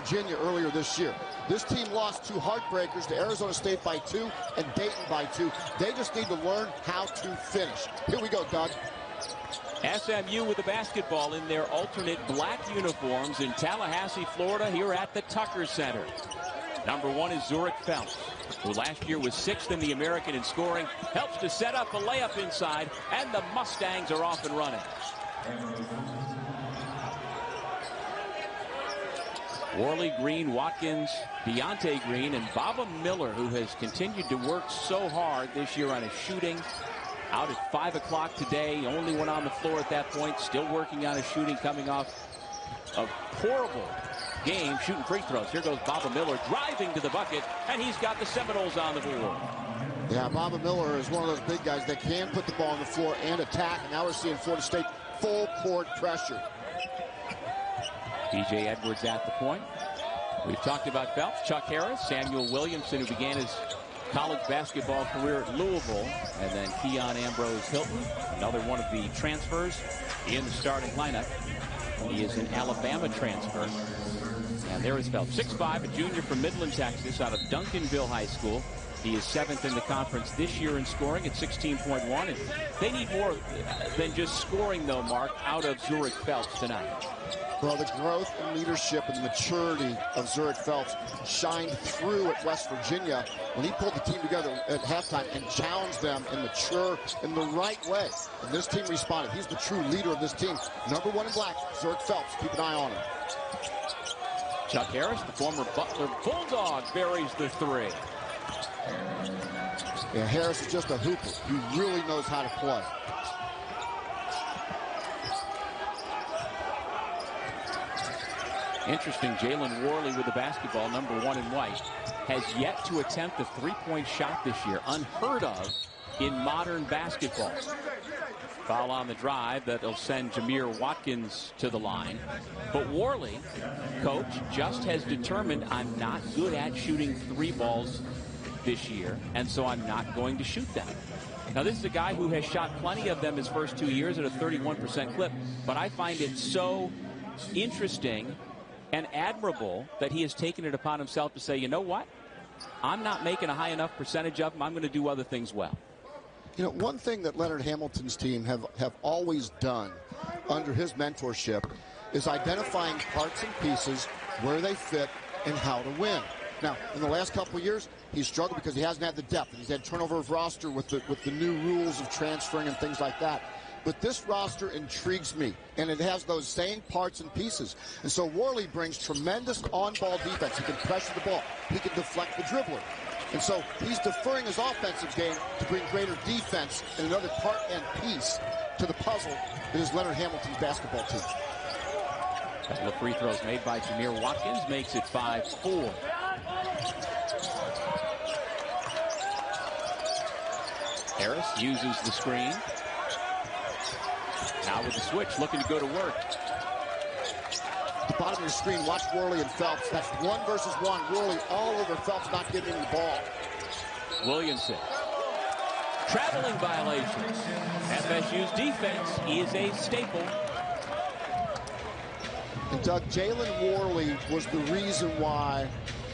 Virginia earlier this year. This team lost 2 heartbreakers to Arizona State by 2 and Dayton by 2. They just need to learn how to finish. Here we go, Doug. SMU with the basketball in their alternate black uniforms in Tallahassee, Florida, here at the Tucker Center. Number 1 is Zurich Phelps, who last year was 6th in the American in scoring. Helps to set up a layup inside, and the Mustangs are off and running. Worley, Green, Watkins, Deontay Green, and Baba Miller, who has continued to work so hard this year on his shooting. Out at 5 o'clock today, only one on the floor at that point, still working on his shooting, coming off a horrible game shooting free throws. Here goes Baba Miller driving to the bucket, and he's got the Seminoles on the board. Yeah, Baba Miller is one of those big guys that can put the ball on the floor and attack, and now we're seeing Florida State full court pressure. DJ Edwards at the point. We've talked about Phelps, Chuck Harris, Samuel Williamson, who began his college basketball career at Louisville, and then Keon Ambrose Hilton, another one of the transfers in the starting lineup. He is an Alabama transfer. And there is Phelps, 6'5", a junior from Midland, Texas, out of Duncanville High School. He is 7th in the conference this year in scoring at 16.1. And they need more than just scoring, though, Mark, out of Zurich Phelps tonight. Well, the growth and leadership and maturity of Zurich Phelps shined through at West Virginia when he pulled the team together at halftime and challenged them and mature in the right way. And this team responded. He's the true leader of this team. Number 1 in black, Zurich Phelps. Keep an eye on him. Chuck Harris, the former Butler Bulldog, buries the 3. Yeah, Harris is just a hooper. He really knows how to play. Interesting, Jalen Worley with the basketball, number 1 in white, has yet to attempt a 3-point shot this year. Unheard of in modern basketball. Foul on the drive that'll send Jamir Watkins to the line. But Worley, coach, just has determined I'm not good at shooting 3 balls this year, and so I'm not going to shoot them. Now, this is a guy who has shot plenty of them his first 2 years at a 31% clip, but I find it so interesting and admirable that he has taken it upon himself to say, you know what? I'm not making a high enough percentage of them. I'm going to do other things well. You know, one thing that Leonard Hamilton's team have always done under his mentorship is identifying parts and pieces where they fit and how to win. Now, in the last couple of years, he's struggled because he hasn't had the depth. He's had turnover of roster with the new rules of transferring and things like that. But this roster intrigues me, and it has those same parts and pieces. And so Worley brings tremendous on-ball defense. He can pressure the ball. He can deflect the dribbler. And so he's deferring his offensive game to bring greater defense and another part and piece to the puzzle that is Leonard Hamilton's basketball team. A couple of free throws made by Jamir Watkins makes it 5-4. Harris uses the screen. Now with the switch, looking to go to work. The bottom of the screen, watch Worley and Phelps. That's 1 versus 1. Worley all over Phelps, not giving him the ball. Williamson. Traveling violations. FSU's defense is a staple. And Doug, Jalen Worley was the reason why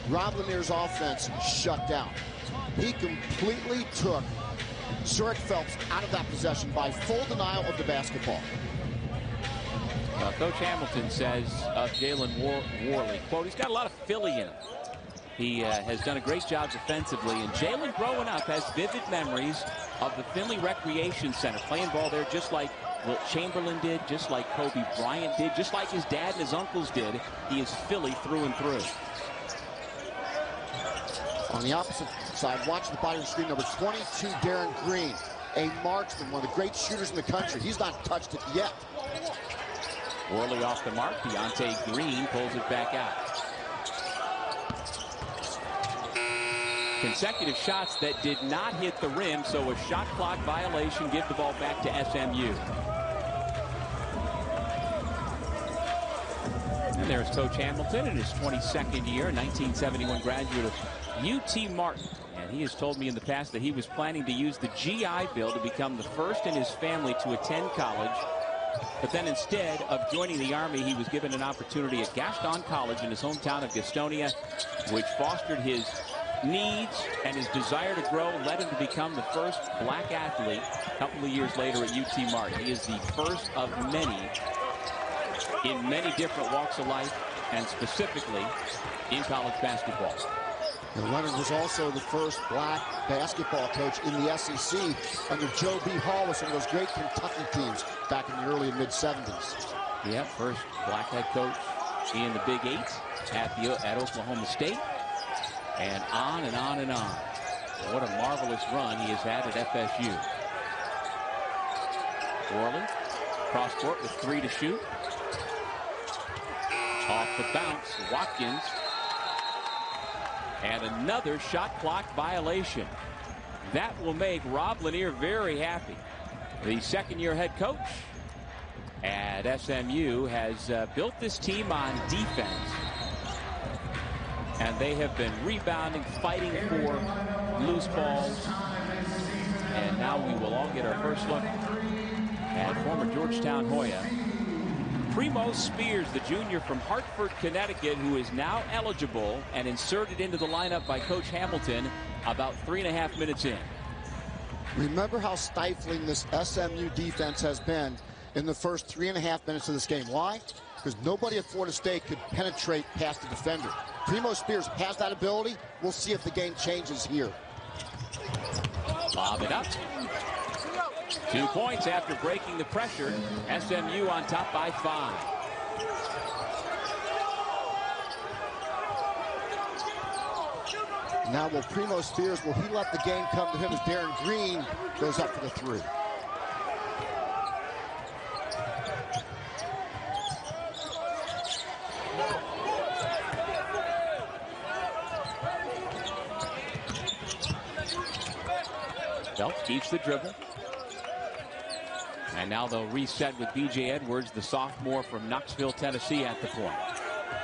Rob Lanier's offense shut down. He completely took Zurich Phelps out of that possession by full denial of the basketball. Coach Hamilton says of Jalen Worley, quote, he's got a lot of Philly in him. He has done a great job defensively, and Jalen growing up has vivid memories of the Finley Recreation Center, playing ball there just like Wilt Chamberlain did, just like Kobe Bryant did, just like his dad and his uncles did. He is Philly through and through. On the opposite side, watch the bottom of the screen, number 22, Darren Green, a marksman, one of the great shooters in the country. He's not touched it yet. Worley off the mark. Deontay Green pulls it back out. Consecutive shots that did not hit the rim, so a shot clock violation. Give the ball back to SMU. And there's Coach Hamilton in his 22nd year, 1971 graduate of UT Martin. And he has told me in the past that he was planning to use the GI Bill to become the first in his family to attend college But then instead of joining the Army, he was given an opportunity at Gaston College in his hometown of Gastonia, which fostered his needs and his desire to grow, led him to become the first black athlete a couple of years later at UT Martin. He is the first of many in many different walks of life, and specifically in college basketball. And Leonard was also the first black basketball coach in the SEC under Joe B. Hall with some of those great Kentucky teams back in the early and mid-70s. Yeah, first black head coach in the Big Eight at Oklahoma State. And on and on and on. What a marvelous run he has had at FSU. Worley, cross court with 3 to shoot. Off the bounce, Watkins. And another shot clock violation. That will make Rob Lanier very happy. The second-year head coach at SMU has built this team on defense. And they have been rebounding, fighting for loose balls. And now we will all get our first look at former Georgetown Hoya Primo Spears, the junior from Hartford, Connecticut, who is now eligible and inserted into the lineup by Coach Hamilton about 3.5 minutes in. Remember how stifling this SMU defense has been in the first 3.5 minutes of this game. Why? Because nobody at Florida State could penetrate past the defender. Primo Spears has that ability. We'll see if the game changes here. Lob it up. 2 points after breaking the pressure. SMU on top by 5. Now will Primo Spears, will he let the game come to him as Darren Green goes up for the 3? Phelps keeps the dribble. And now they'll reset with B.J. Edwards, the sophomore from Knoxville, Tennessee, at the point.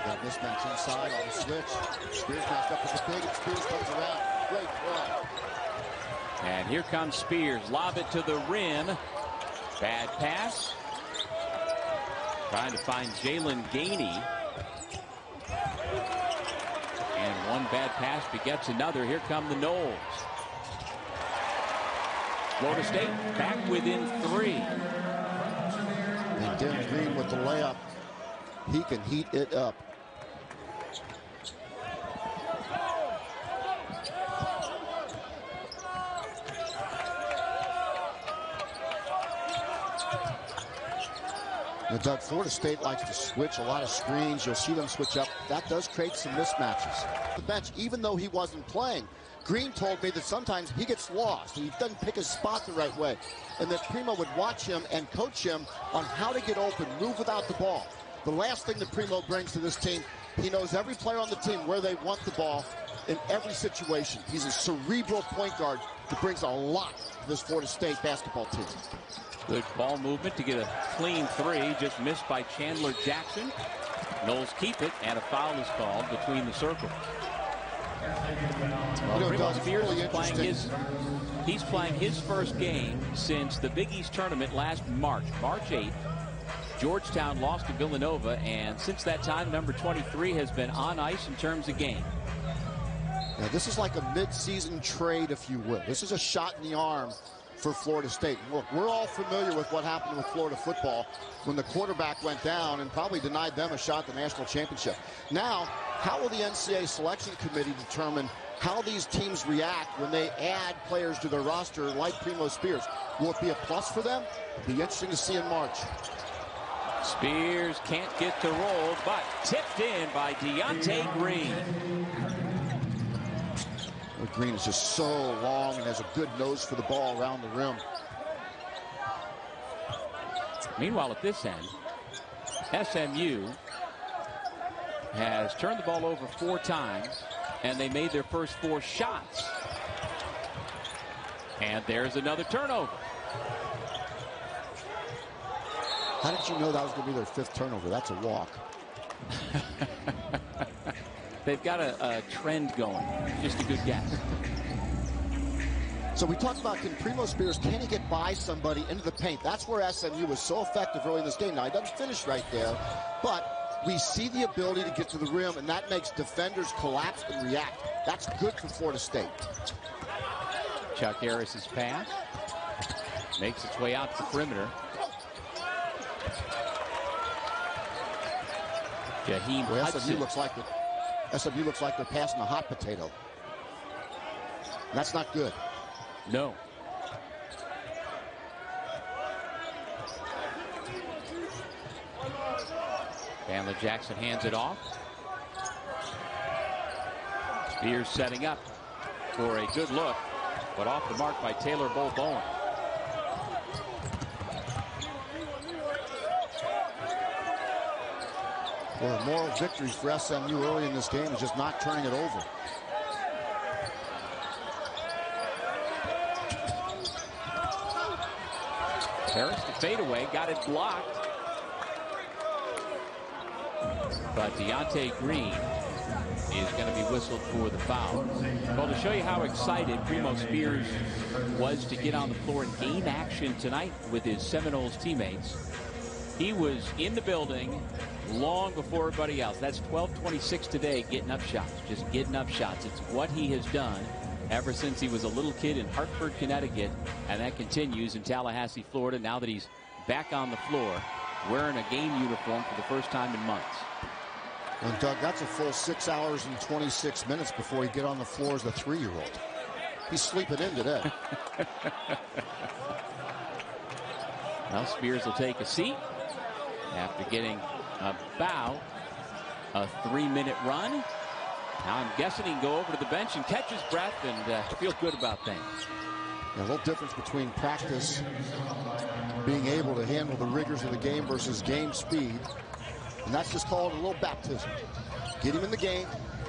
Got mismatch inside on the switch. Spears matched up with the big, and Spears comes around. Great play. And here comes Spears. Lob it to the rim. Bad pass. Trying to find Jalen Gainey. And one bad pass begets another. Here come the Noles. Florida State back within 3. And Darren Green with the layup. He can heat it up. Now, Doug, Florida State likes to switch a lot of screens. You'll see them switch up. That does create some mismatches. The bench, even though he wasn't playing, Green told me that sometimes he gets lost and he doesn't pick his spot the right way, and that Primo would watch him and coach him on how to get open, move without the ball. The last thing that Primo brings to this team, he knows every player on the team where they want the ball in every situation. He's a cerebral point guard that brings a lot to this Florida State basketball team. Good ball movement to get a clean 3, just missed by Chandler Jackson. Noles keep it, and a foul is called between the circles. Well, Primo Spears really is playing his first game since the Big East tournament last March 8th. Georgetown lost to Villanova, and since that time, number 23 has been on ice in terms of game. Now, this is like a mid-season trade, if you will. This is a shot in the arm for Florida State. Look, we're all familiar with what happened with Florida football when the quarterback went down and probably denied them a shot at the national championship. Now, how will the NCAA selection committee determine how these teams react when they add players to their roster like Primo Spears? Will it be a plus for them? It'll be interesting to see in March. Spears can't get to roll, but tipped in by Deontay Green. Green is just so long and has a good nose for the ball around the rim. Meanwhile, at this end, SMU has turned the ball over 4 times, and they made their first 4 shots. And there's another turnover. How did you know that was going to be their 5th turnover? That's a walk. They've got a trend going. Just a good guess. So we talked about, can Primo Spears, can he get by somebody into the paint? That's where SMU was so effective early in this game. Now, he doesn't finish right there, but we see the ability to get to the rim, and that makes defenders collapse and react. That's good for Florida State. Chuck Harris's pass makes its way out to the perimeter. Jaheim Hudson. SMU looks like they're passing a hot potato. That's not good. No. Chandler Jackson hands it off. Spears setting up for a good look, but off the mark by Taylor Bowen. Well, a moral victory for SMU early in this game is just not turning it over. Harris to fade away, got it blocked. But Deontay Green is going to be whistled for the foul. Well, to show you how excited Primo Spears was to get on the floor and gain action tonight with his Seminoles teammates, he was in the building long before everybody else. That's 12:26 today, getting up shots, just getting up shots. It's what he has done ever since he was a little kid in Hartford, Connecticut, and that continues in Tallahassee, Florida, now that he's back on the floor wearing a game uniform for the first time in months. And Doug, that's a full 6 hours and 26 minutes before he get on the floor as a 3-year-old. He's sleeping in today. Well, Spears will take a seat after getting about a 3-minute run. Now I'm guessing he can go over to the bench and catch his breath and feel good about things. A little difference between practice, being able to handle the rigors of the game versus game speed. And that's just called a little baptism. Get him in the game,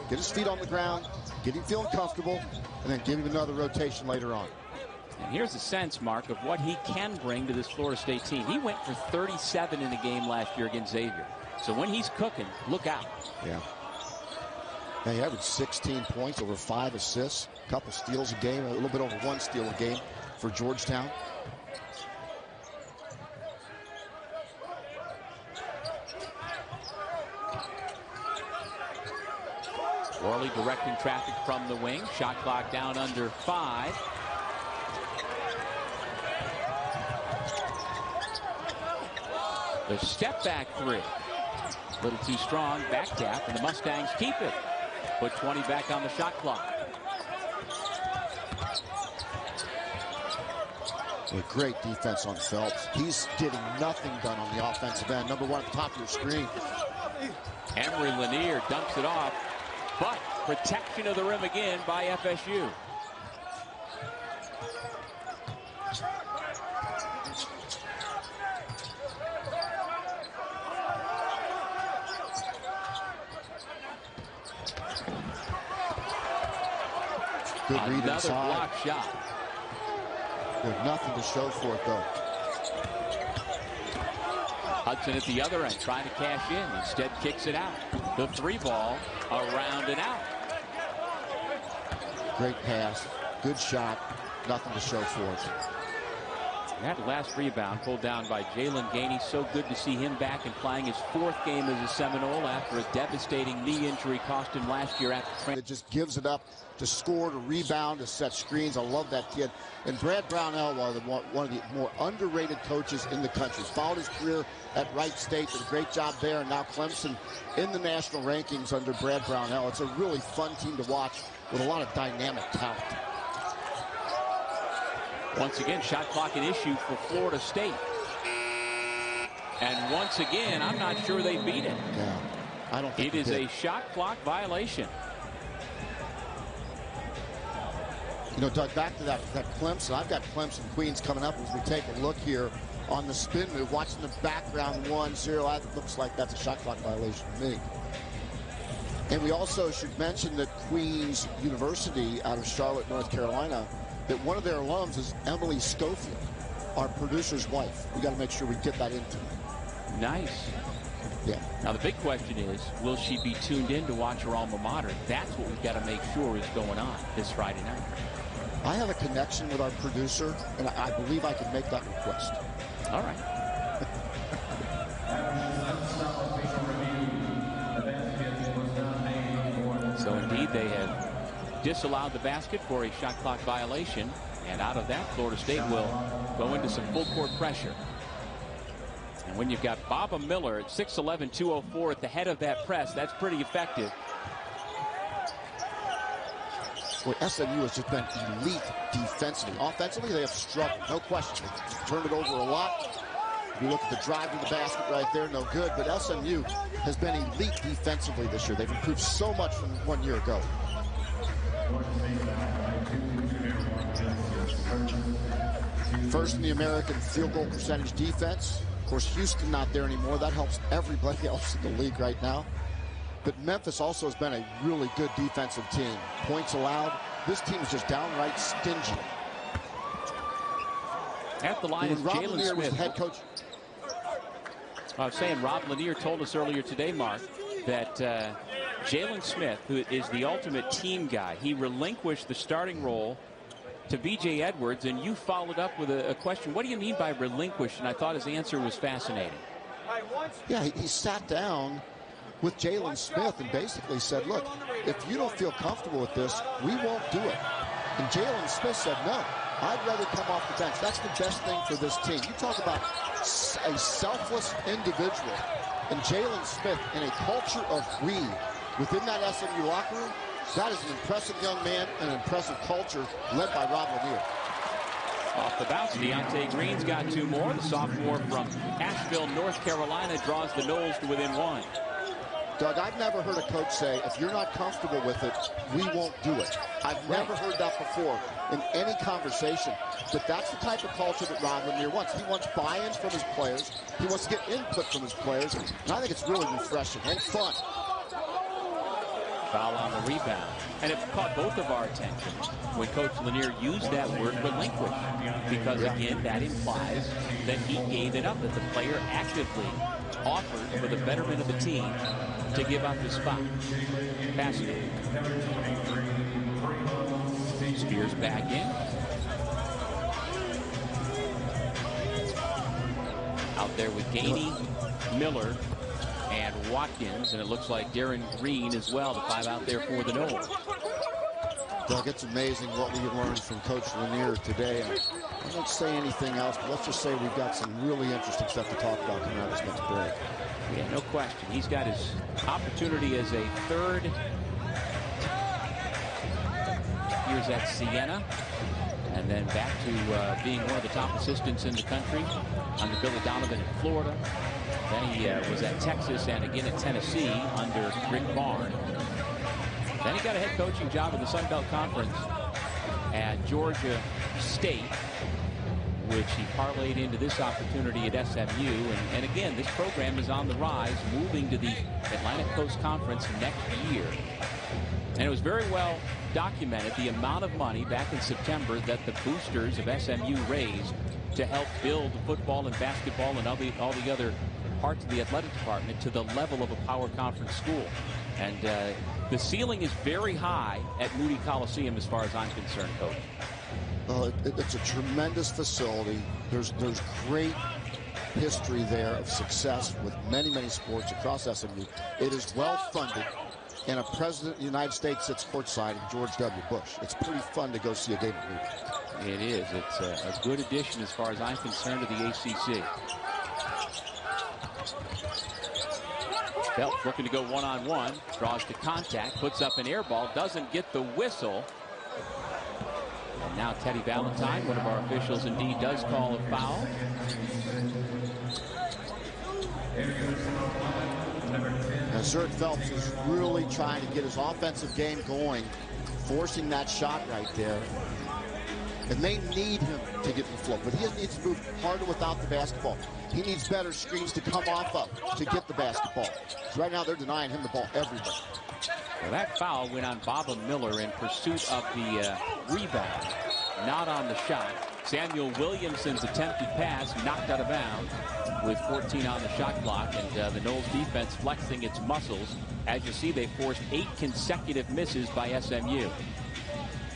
get his feet on the ground, get him feeling comfortable, and then give him another rotation later on. And here's a sense, Mark, of what he can bring to this Florida State team. He went for 37 in a game last year against Xavier. So when he's cooking, look out. Yeah. And he averaged 16 points, over 5 assists, a couple steals a game, a little bit over 1 steal a game for Georgetown. Worley directing traffic from the wing. Shot clock down under 5. The step back 3. A little too strong. Back tap, and the Mustangs keep it. Put 20 back on the shot clock. A great defense on Phelps. He's getting nothing done on the offensive end. Number 1 at the top of your screen. Emery Lanier dumps it off, but protection of the rim again by FSU. Good read Another inside. block shot. There's nothing to show for it, though. Hudson at the other end trying to cash in. Instead kicks it out. The 3 ball around and out. Great pass. Good shot. Nothing to show for it. That last rebound pulled down by Jalen Gainey. So good to see him back and playing his 4th game as a Seminole after a devastating knee injury cost him last year at the It just gives it up to score, to rebound, to set screens. I love that kid. And Brad Brownell, one of the more underrated coaches in the country. Followed his career at Wright State, did a great job there, and now Clemson in the national rankings under Brad Brownell. It's a really fun team to watch with a lot of dynamic talent. Once again, shot clock an issue for Florida State. And once again, I'm not sure they beat it. Yeah, I don't think it is a shot clock violation. You know, Doug, back to that Clemson. I've got Clemson Queens coming up as we take a look here on the spin move. Watching the background 1-0. It looks like that's a shot clock violation to me. And we also should mention that Queens University out of Charlotte, North Carolina, that one of their alums is Emily Schofield, our producer's wife. We got to make sure we get that into. Nice. Yeah. Now the big question is, will she be tuned in to watch her alma mater? That's what we've got to make sure is going on this Friday night. I have a connection with our producer, and I believe I can make that request. All right. So indeed, they have disallowed the basket for a shot clock violation. And out of that, Florida State will go into some full court pressure. And when you've got Baba Miller at 6'11", 204 at the head of that press, that's pretty effective. Well, SMU has just been elite defensively. Offensively, they have struggled, no question. They've turned it over a lot. If you look at the drive to the basket right there, no good. But SMU has been elite defensively this year. They've improved so much from 1 year ago. First in the American field goal percentage defense. Of course, Houston not there anymore. That helps everybody else in the league right now. But Memphis also has been a really good defensive team. Points allowed. This team is just downright stingy. At the line is Jalen Smith. Was the head coach. I was saying Rob Lanier told us earlier today, Mark, that Jalen Smith, who is the ultimate team guy, he relinquished the starting role to B.J. Edwards, and you followed up with a question. What do you mean by relinquish? And I thought his answer was fascinating. Yeah, he sat down with Jalen Smith and basically said, look, if you don't feel comfortable with this, we won't do it. And Jalen Smith said, no, I'd rather come off the bench. That's the best thing for this team. You talk about a selfless individual. And Jalen Smith in a culture of we within that SMU locker room, that is an impressive young man and an impressive culture led by Rob Lanier. Off the bounce, Deontay Green's got two more. The sophomore from Asheville, North Carolina, draws the Noles to within one. Doug, I've never heard a coach say, if you're not comfortable with it, we won't do it. I've never heard that before in any conversation. But that's the type of culture that Rob Lanier wants. He wants buy-in from his players. He wants to get input from his players. And I think it's really refreshing and fun. Foul on the rebound. And it caught both of our attention when Coach Lanier used that word relinquish. Because, again, that implies that he gave it up, that the player actively offered for the betterment of the team to give up his spot. Fascinating. Spears back in. Out there with Gainey, Miller, and Watkins, and it looks like Darren Green as well, the five out there for the Noles. Doug, it's amazing what we learned from Coach Lanier today. I won't say anything else, but let's just say we've got some really interesting stuff to talk about coming out of this next break. Yeah, no question. He's got his opportunity as a third. Years at Siena, and then back to being one of the top assistants in the country under Billy Donovan in Florida. Then he was at Texas and again at Tennessee under Rick Barnes. Then he got a head coaching job in the Sun Belt Conference at Georgia State, which he parlayed into this opportunity at SMU. And again, this program is on the rise, moving to the Atlantic Coast Conference next year. And it was very well documented, the amount of money back in September that the boosters of SMU raised to help build football and basketball and all the other parts of the athletic department to the level of a power conference school. And the ceiling is very high at Moody Coliseum as far as I'm concerned, Coach. Well, it's a tremendous facility. There's great history there of success with many, many sports across SMU. It is well funded. And a president of the United States sits courtside in George W. Bush. It's pretty fun to go see a game of Moody. It is. It's a good addition as far as I'm concerned to the ACC. Phelps looking to go one-on-one, draws to contact, puts up an air ball, doesn't get the whistle. And now Teddy Valentine, one of our officials, indeed does call a foul. Now, Zurich Phelps is really trying to get his offensive game going, forcing that shot right there. And they need him to get in the flow, but he needs to move harder without the basketball. He needs better screens to come off of to get the basketball. So right now they're denying him the ball everywhere. Well, that foul went on Baba Miller in pursuit of the rebound, not on the shot. Samuel Williamson's attempted pass knocked out of bounds with 14 on the shot clock, and the Noles defense flexing its muscles. As you see, they forced 8 consecutive misses by SMU.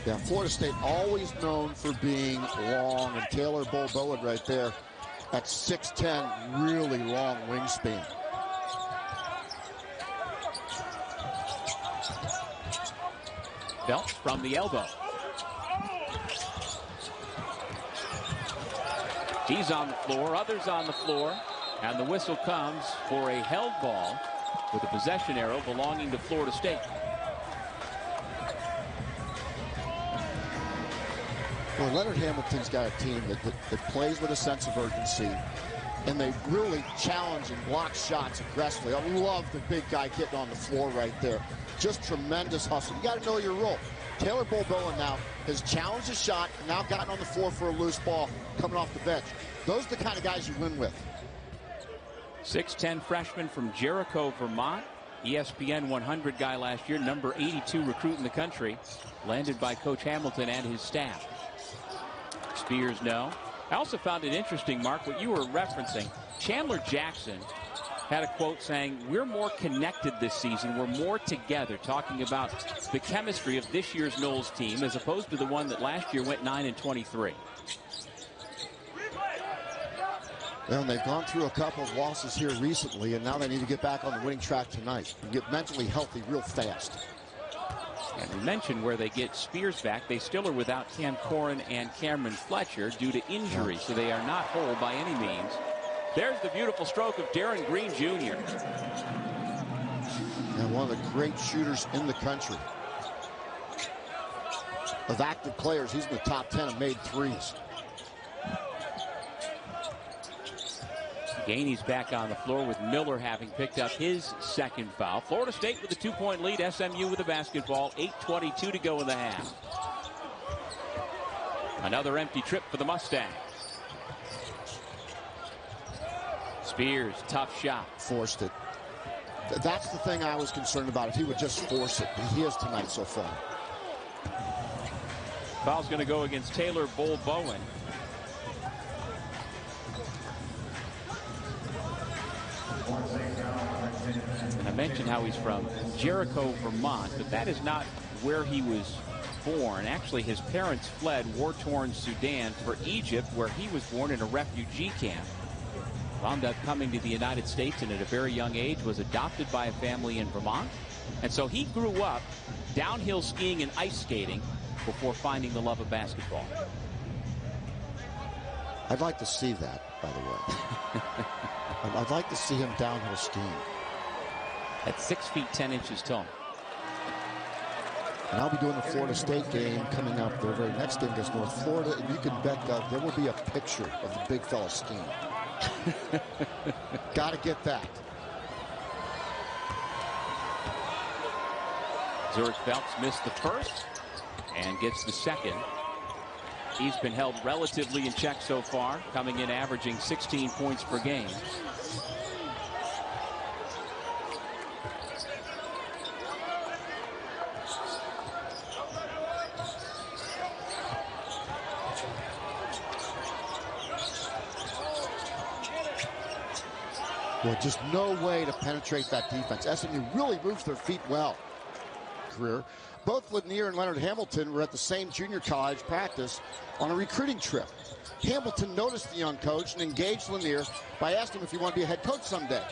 Yeah, Florida State always known for being long, and Taylor Bowen right there at 6'10", really long wingspan. Phelps from the elbow. He's on the floor, others on the floor, and the whistle comes for a held ball with a possession arrow belonging to Florida State. Well, Leonard Hamilton's got a team that plays with a sense of urgency, and they really challenge and block shots aggressively. I love the big guy getting on the floor right there. Just tremendous hustle. You got to know your role. Taylor Bowen now has challenged the shot, and now gotten on the floor for a loose ball coming off the bench. Those are the kind of guys you win with. 6'10" freshman from Jericho, Vermont. ESPN 100 guy last year, number 82 recruit in the country. Landed by Coach Hamilton and his staff. Spears, no. I also found it interesting, Mark, what you were referencing. Chandler Jackson had a quote saying, "We're more connected this season. We're more together," talking about the chemistry of this year's Knowles team as opposed to the one that last year went 9-23. Well, and they've gone through a couple of losses here recently, and now they need to get back on the winning track tonight and get mentally healthy real fast. And we mentioned where they get Spears back. They still are without Cam Corrin and Cameron Fletcher due to injury, so they are not whole by any means. There's the beautiful stroke of Darren Green Jr. And one of the great shooters in the country. Of active players, he's in the top 10 of made threes. Gainey's back on the floor with Miller having picked up his second foul. Florida State with a 2-point lead. SMU with the basketball. 8:22 to go in the half. Another empty trip for the Mustangs. Spears, tough shot. Forced it. That's the thing I was concerned about, if he would just force it. He is tonight so far. Foul's going to go against Taylor Bowen. I mentioned how he's from Jericho, Vermont, but that is not where he was born. Actually, his parents fled war-torn Sudan for Egypt, where he was born in a refugee camp. Wound up coming to the United States, and at a very young age was adopted by a family in Vermont. And so he grew up downhill skiing and ice skating before finding the love of basketball. I'd like to see that, by the way. I'd like to see him downhill skiing. At 6 feet 10 inches tall. And I'll be doing the Florida State game coming up. Their very next game against North Florida. And you can bet, Doug, there will be a picture of the big fella skiing. Got to get that. Zurich Phelps missed the first and gets the second. He's been held relatively in check so far, coming in averaging 16 points per game. Well, just no way to penetrate that defense. SMU really moves their feet well. Career. Both Lanier and Leonard Hamilton were at the same junior college practice on a recruiting trip. Hamilton noticed the young coach and engaged Lanier by asking him if he wanted to be a head coach someday.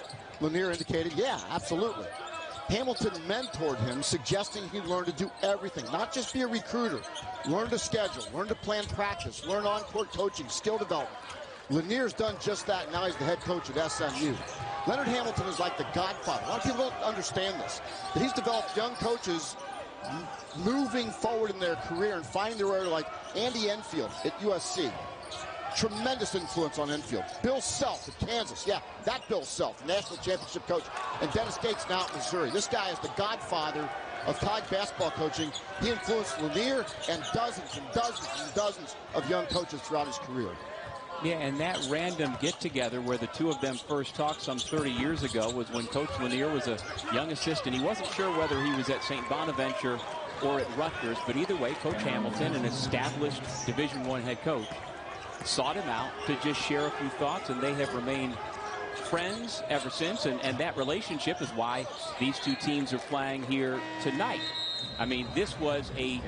Lanier indicated, yeah, absolutely. Hamilton mentored him, suggesting he learn to do everything, not just be a recruiter. Learn to schedule, learn to plan practice, learn on-court coaching, skill development. Lanier's done just that. Now he's the head coach at SMU. Leonard Hamilton is like the godfather. A lot of people don't understand this. But he's developed young coaches moving forward in their career and finding their way, like Andy Enfield at USC. Tremendous influence on Enfield. Bill Self at Kansas. Yeah, that Bill Self, national championship coach. And Dennis Gates now at Missouri. This guy is the godfather of college basketball coaching. He influenced Lanier and dozens and dozens and dozens of young coaches throughout his career. Yeah, and that random get-together where the two of them first talked some 30 years ago was when Coach Lanier was a young assistant. He wasn't sure whether he was at St. Bonaventure or at Rutgers, but either way, Coach Hamilton, an established Division I head coach, sought him out to just share a few thoughts, and they have remained friends ever since, and that relationship is why these two teams are playing here tonight. I mean, this was a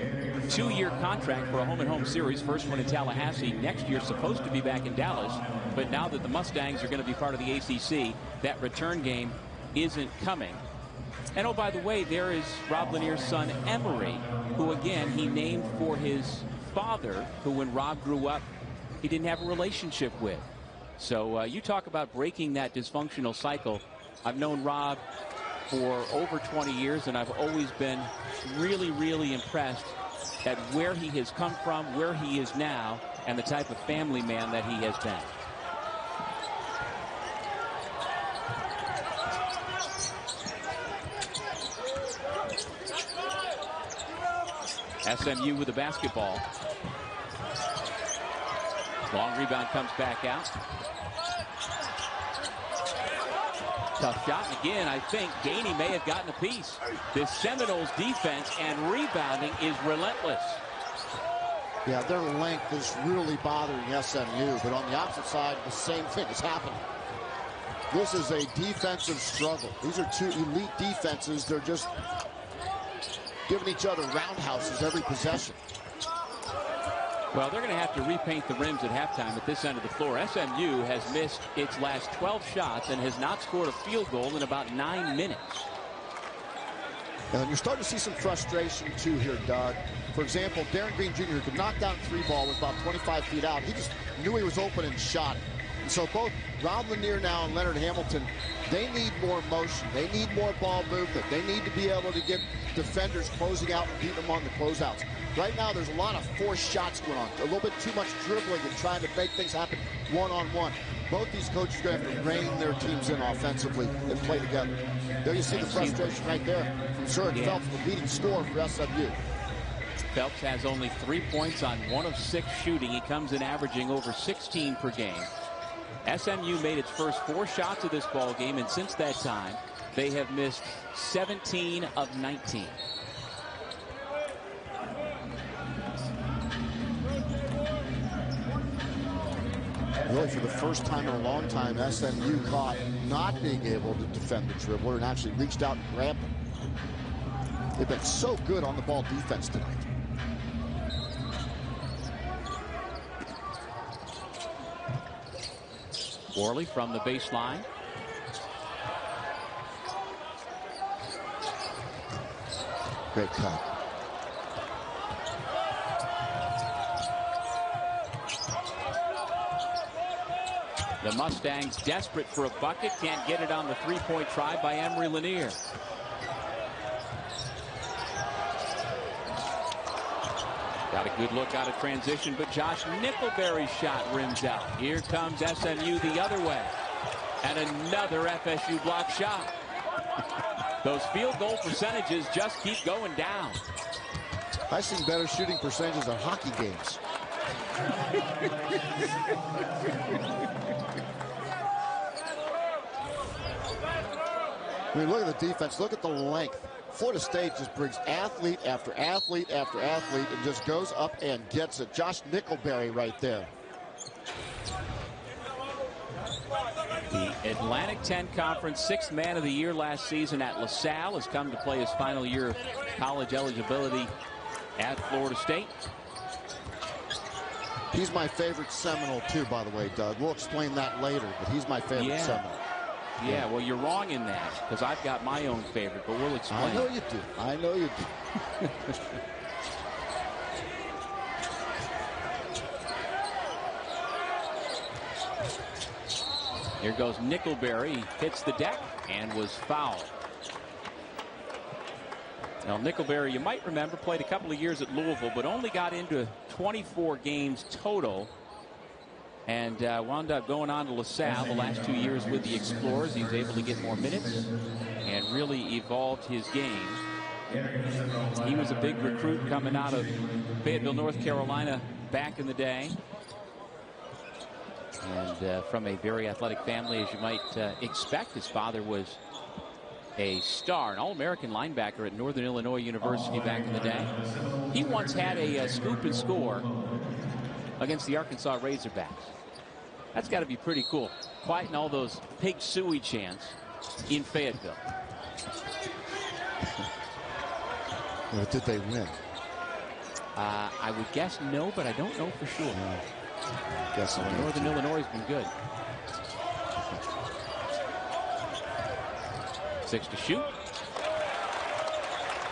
2-year contract for a home-and-home series. First one in Tallahassee. Next year supposed to be back in Dallas. But now that the Mustangs are going to be part of the ACC, that return game isn't coming. And, oh, by the way, there is Rob Lanier's son, Emery, who, again, he named for his father, who, when Rob grew up, he didn't have a relationship with. So you talk about breaking that dysfunctional cycle. I've known Rob for over 20 years, and I've always been really, really impressed at where he has come from, where he is now, and the type of family man that he has been. SMU with the basketball. Long rebound comes back out. Tough shot. And again, I think Gainey may have gotten a piece. This Seminoles defense and rebounding is relentless. Yeah, their length is really bothering SMU, but on the opposite side, the same thing is happening. This is a defensive struggle. These are two elite defenses. They're just giving each other roundhouses every possession. Well, they're going to have to repaint the rims at halftime at this end of the floor. SMU has missed its last 12 shots and has not scored a field goal in about 9 minutes. And you're starting to see some frustration, too, here, Doug. For example, Darren Green Jr., who could knock down a 3-ball, was about 25 feet out. He just knew he was open and shot it. And so both Rob Lanier now and Leonard Hamilton, they need more motion. They need more ball movement. They need to be able to get defenders closing out and beat them on the closeouts. Right now, there's a lot of forced shots going on. A little bit too much dribbling and trying to make things happen one-on-one. Both these coaches are going to have to rein their teams in offensively and play together. There you see the frustration right there from Zurich Phelps, the leading scorer for SMU. Phelps has only 3 points on 1 of 6 shooting. He comes in averaging over 16 per game. SMU made its first 4 shots of this ball game, and since that time, they have missed 17 of 19. Really, for the first time in a long time, SMU caught not being able to defend the dribbler and actually reached out and grabbed him. They've been so good on the ball defense tonight. Worley from the baseline. Great cut. The Mustangs desperate for a bucket. Can't get it on the three-point try by Emery Lanier. Got a good look out of transition, but Josh Nickelberry's shot rims out. Here comes SMU the other way. And another FSU block shot. Those field goal percentages just keep going down. I've seen better shooting percentages in hockey games. I mean, look at the defense. Look at the length. Florida State just brings athlete after athlete after athlete and just goes up and gets it. Josh Nickelberry right there. The Atlantic 10 Conference 6th Man of the Year last season at LaSalle has come to play his final year of college eligibility at Florida State. He's my favorite Seminole, too, by the way, Doug. We'll explain that later, but he's my favorite Seminole. Yeah, well, you're wrong in that, because I've got my own favorite, but we'll explain. I know you do. I know you do. Here goes Nickelberry. Hits the deck and was fouled. Now, Nickelberry, you might remember, played a couple of years at Louisville, but only got into 24 games total. And wound up going on to LaSalle the last 2 years with the Explorers. He was able to get more minutes and really evolved his game. He was a big recruit coming out of Fayetteville, North Carolina back in the day. And from a very athletic family, as you might expect. His father was a star, an All-American linebacker at Northern Illinois University back in the day. He once had a scoop and score against the Arkansas Razorbacks. That's got to be pretty cool. Quieting all those pig suey chants in Fayetteville. Or did they win? I would guess no, but I don't know for sure. Guess Northern Illinois has been good. 6 to shoot.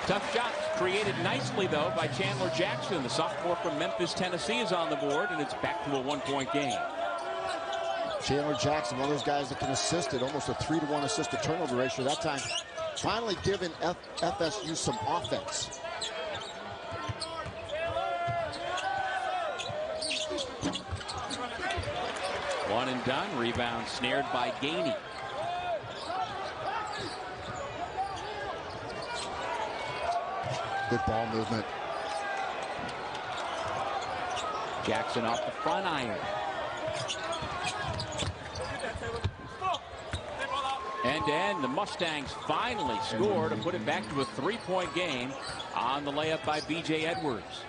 Tough shots created nicely, though, by Chandler Jackson. The sophomore from Memphis, Tennessee, is on the board, and it's back to a one-point game. Chandler Jackson, one of those guys that can assist at almost a 3-to-1 assist-to-turnover ratio. That time, finally giving FSU some offense. One and done. Rebound snared by Gainey. Good ball movement. Jackson off the front iron. End-to-end, the Mustangs finally score to put it back to a 3-point game on the layup by B.J. Edwards.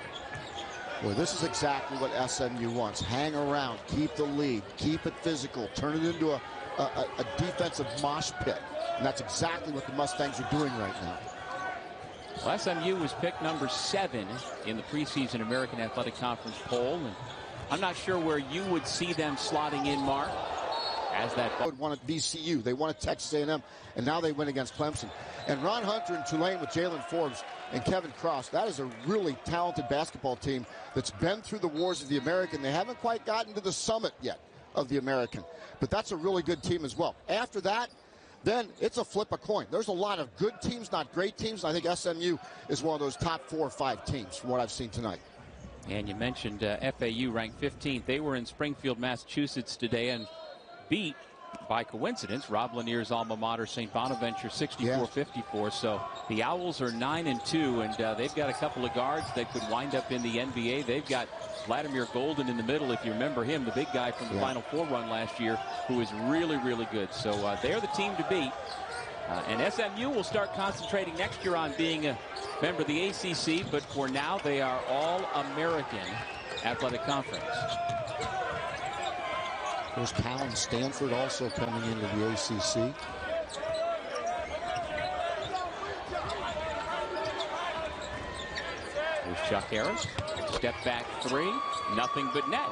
Well, this is exactly what SMU wants. Hang around, keep the lead, keep it physical, turn it into a defensive mosh pit. And that's exactly what the Mustangs are doing right now. Well, SMU was picked number 7 in the preseason American Athletic Conference poll. And I'm not sure where you would see them slotting in, Mark. As that would want at VCU, they wanted Texas A&M, and now they win against Clemson. And Ron Hunter and Tulane with Jalen Forbes and Kevin Cross, that is a really talented basketball team that's been through the wars of the American. They haven't quite gotten to the summit yet of the American, but that's a really good team as well. After that, then it's a flip a coin. There's a lot of good teams, not great teams. I think SMU is one of those top 4 or 5 teams from what I've seen tonight. And you mentioned FAU ranked 15th. They were in Springfield, Massachusetts today and beat, by coincidence, Rob Lanier's alma mater, St. Bonaventure, 64-54. So the Owls are 9-2, and they've got a couple of guards that could wind up in the NBA. They've got Vladimir Golden in the middle, if you remember him, the big guy from the Final Four run last year, who is really, really good. So they're the team to beat. And SMU will start concentrating next year on being a member of the ACC, but for now they are All-American Athletic Conference. There's Cal and Stanford also coming into the ACC. Here's Chuck Harris. Step back 3. Nothing but net.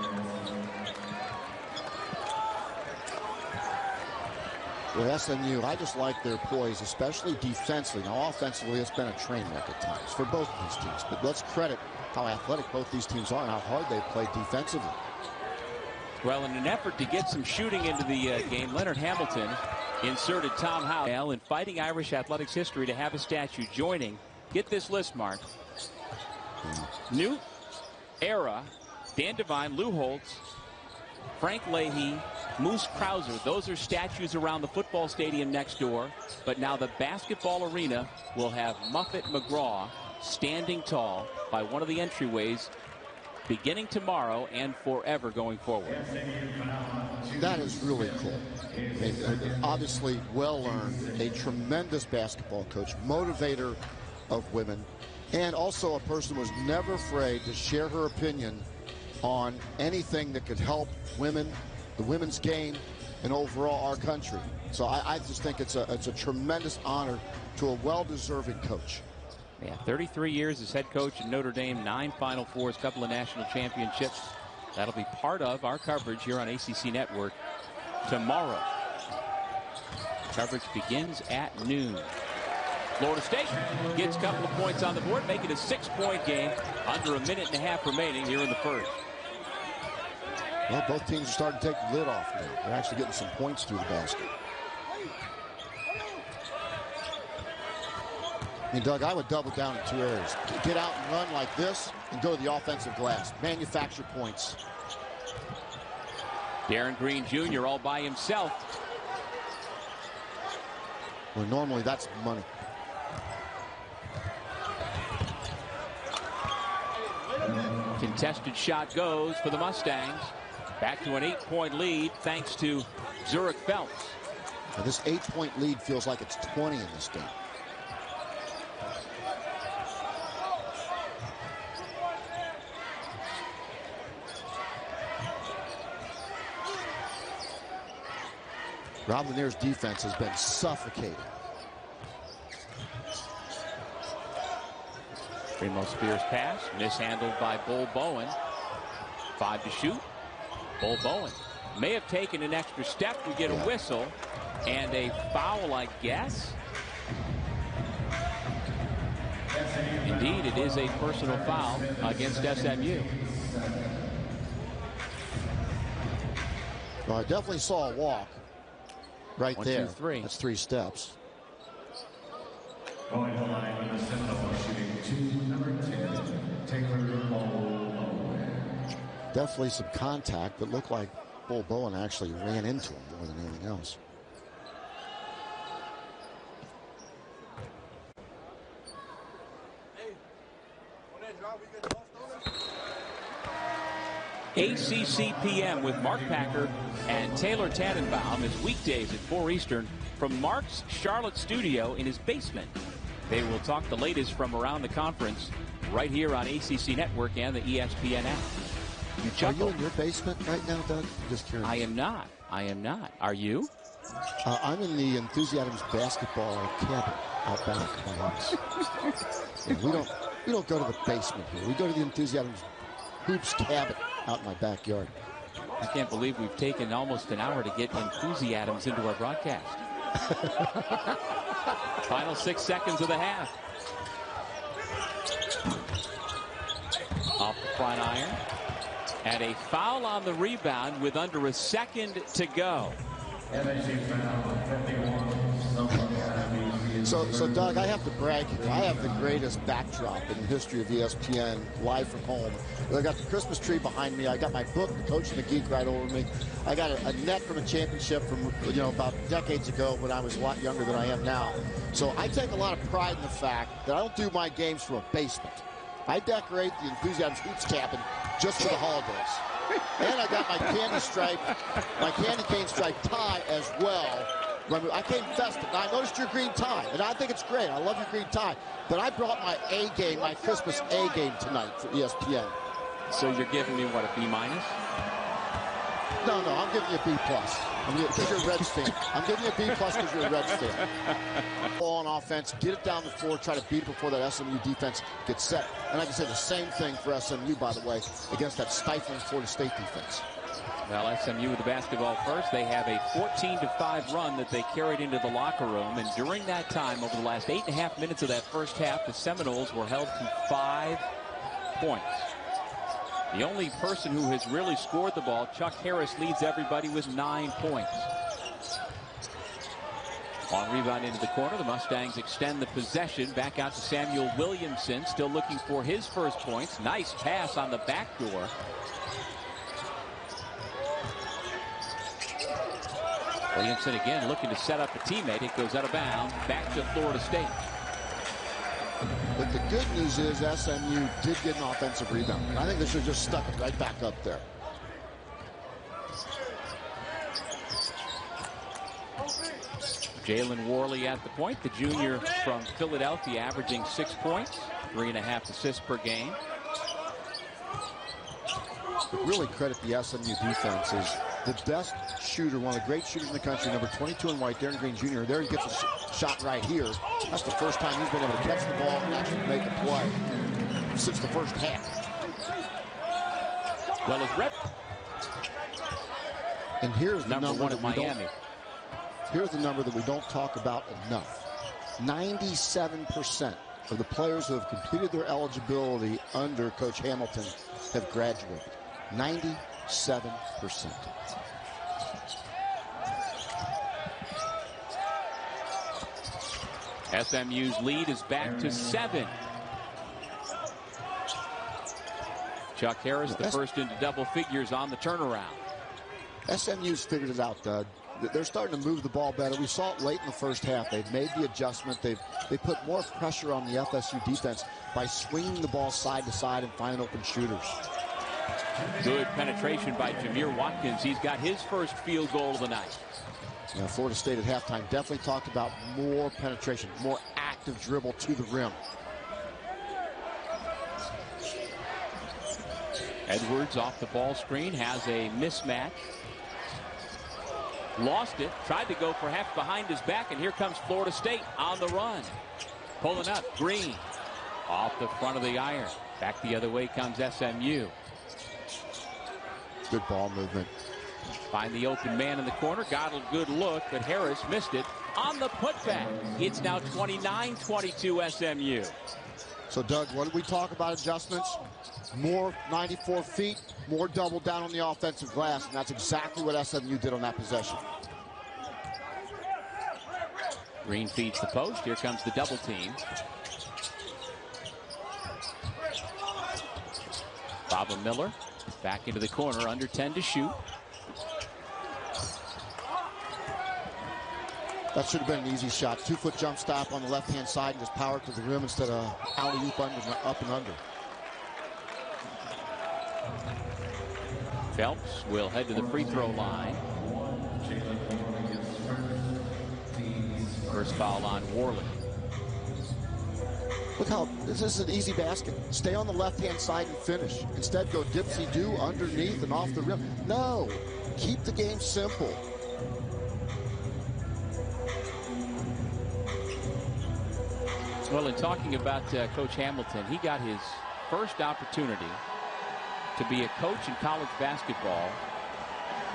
With SMU, I just like their poise, especially defensively. Now, offensively, it's been a train wreck at times for both of these teams. But let's credit how athletic both these teams are and how hard they play defensively. Well, in an effort to get some shooting into the game, Leonard Hamilton inserted Tom Howell in Fighting Irish athletics history to have a statue joining. Get this list, Mark. Newt, Era, Dan Devine, Lou Holtz, Frank Leahy, Moose Krauser. Those are statues around the football stadium next door. But now the basketball arena will have Muffet McGraw standing tall by one of the entryways, beginning tomorrow and forever going forward. That is really cool. Obviously well-earned, a tremendous basketball coach, motivator of women, and also a person who was never afraid to share her opinion on anything that could help women, the women's game, and overall our country. So I just think it's a tremendous honor to a well-deserving coach. Yeah, 33 years as head coach in Notre Dame, 9 Final Fours, couple of national championships. That'll be part of our coverage here on ACC Network tomorrow. Coverage begins at noon. Florida State gets a couple of points on the board, making it a 6-point game under a minute and a half remaining here in the first. Well, both teams are starting to take the lid off now. They're actually getting some points through the basket. I mean, Doug, I would double down in 2 areas. Get out and run like this and go to the offensive glass. Manufacture points. Darren Green Jr. all by himself. Well, normally that's money. Contested shot goes for the Mustangs. Back to an 8-point lead thanks to Zurich Phelps. Now, this 8-point lead feels like it's 20 in this game. Rob Lanier's defense has been suffocating. Primo Spears pass, mishandled by Bull Bowen. 5 to shoot. Bull Bowen may have taken an extra step. We get a whistle and a foul, I guess. Indeed, it is a personal foul against SMU. Well, I definitely saw a walk right 1, there. 2, 3. That's 3 steps. Going to line with the Seminole, shooting 2, number 10, Taylor Bowen. Definitely some contact, but looked like Bull Bowen actually ran into him more than anything else. ACC PM with Mark Packer and Taylor Tannenbaum is weekdays at 4 Eastern from Mark's Charlotte studio in his basement. They will talk the latest from around the conference right here on ACC Network and the ESPN app. Are you in your basement right now, Doug? I'm just curious. I am not. I am not. Are you? I'm in the Enthusiasms basketball cabin out back of my house. we don't go to the basement here. We go to the Enthusiasms hoops cabin out in my backyard. I can't believe we've taken almost an hour to get Enthusiasms into our broadcast. Final 6 seconds of the half. Off the front iron. And a foul on the rebound with under a second to go. So Doug, I have to brag here. I have the greatest backdrop in the history of ESPN, live from home. I got the Christmas tree behind me. I got my book, The Coach and the Geek, right over me. I got a net from a championship from about decades ago when I was a lot younger than I am now. So I take a lot of pride in the fact that I don't do my games from a basement. I decorate the Enthusiasm Hoops cabin just for the holidays. And I got my candy cane stripe tie as well. I came festive. Now, I noticed your green tie, and I think it's great. I love your green tie. But I brought my A game, my Christmas A game tonight for ESPN. So you're giving me, what, a B minus? No, I'm giving you a B plus. Because you're a Reds fan. I'm giving you a B plus because you're a Reds fan. Ball on offense, get it down the floor, try to beat it before that SMU defense gets set. And I can say the same thing for SMU, by the way, against that stifling Florida State defense. Well, SMU with the basketball first. They have a 14-5 run that they carried into the locker room. And during that time, over the last 8.5 minutes of that first half, the Seminoles were held to 5 points. The only person who has really scored the ball, Chuck Harris, leads everybody with 9 points. On rebound into the corner, the Mustangs extend the possession back out to Samuel Williamson, still looking for his first points. Nice pass on the back door. Williamson again looking to set up a teammate. It goes out of bounds back to Florida State. But the good news is SMU did get an offensive rebound. And I think they should have just stuck it right back up there. Jalen Worley at the point, the junior from Philadelphia, averaging 6 points, 3.5 assists per game. But really credit the SMU defense is the best shooter, one of the great shooters in the country, number 22 in white, Darren Green Jr. There he gets a shot right here. That's the first time he's been able to catch the ball and actually make a play since the first half. Well, as Red. And here's the number one that in Miami. Here's the number that we don't talk about enough. 97% of the players who have completed their eligibility under Coach Hamilton have graduated. 97%. SMU's lead is back to 7. Chuck Harris, the first into double figures on the turnaround. SMU's figured it out, Doug. They're starting to move the ball better. We saw it late in the first half. They've made the adjustment. They put more pressure on the FSU defense by swinging the ball side to side and finding open shooters. Good penetration by Jameer Watkins. He's got his first field goal of the night. Now, Florida State at halftime definitely talked about more penetration, more active dribble to the rim. Edwards off the ball screen has a mismatch. Lost it, tried to go perhaps behind his back, and here comes Florida State on the run. Pulling up, Green. Off the front of the iron. Back the other way comes SMU. Good ball movement. Find the open man in the corner. Got a good look, but Harris missed it on the putback. It's now 29-22 SMU. So, Doug, what did we talk about adjustments? More 94 feet, more double down on the offensive glass, and that's exactly what SMU did on that possession. Green feeds the post. Here comes the double team. Baba Miller back into the corner, under 10 to shoot. That should have been an easy shot. 2-foot jump stop on the left-hand side and just power to the rim instead of alley-oop up and under. Phelps will head to the free throw line. First foul on Worley. Look how this is an easy basket. Stay on the left-hand side and finish. Instead, go dipsy-do underneath and off the rim. No, keep the game simple. Well, in talking about Coach Hamilton, he got his first opportunity to be a coach in college basketball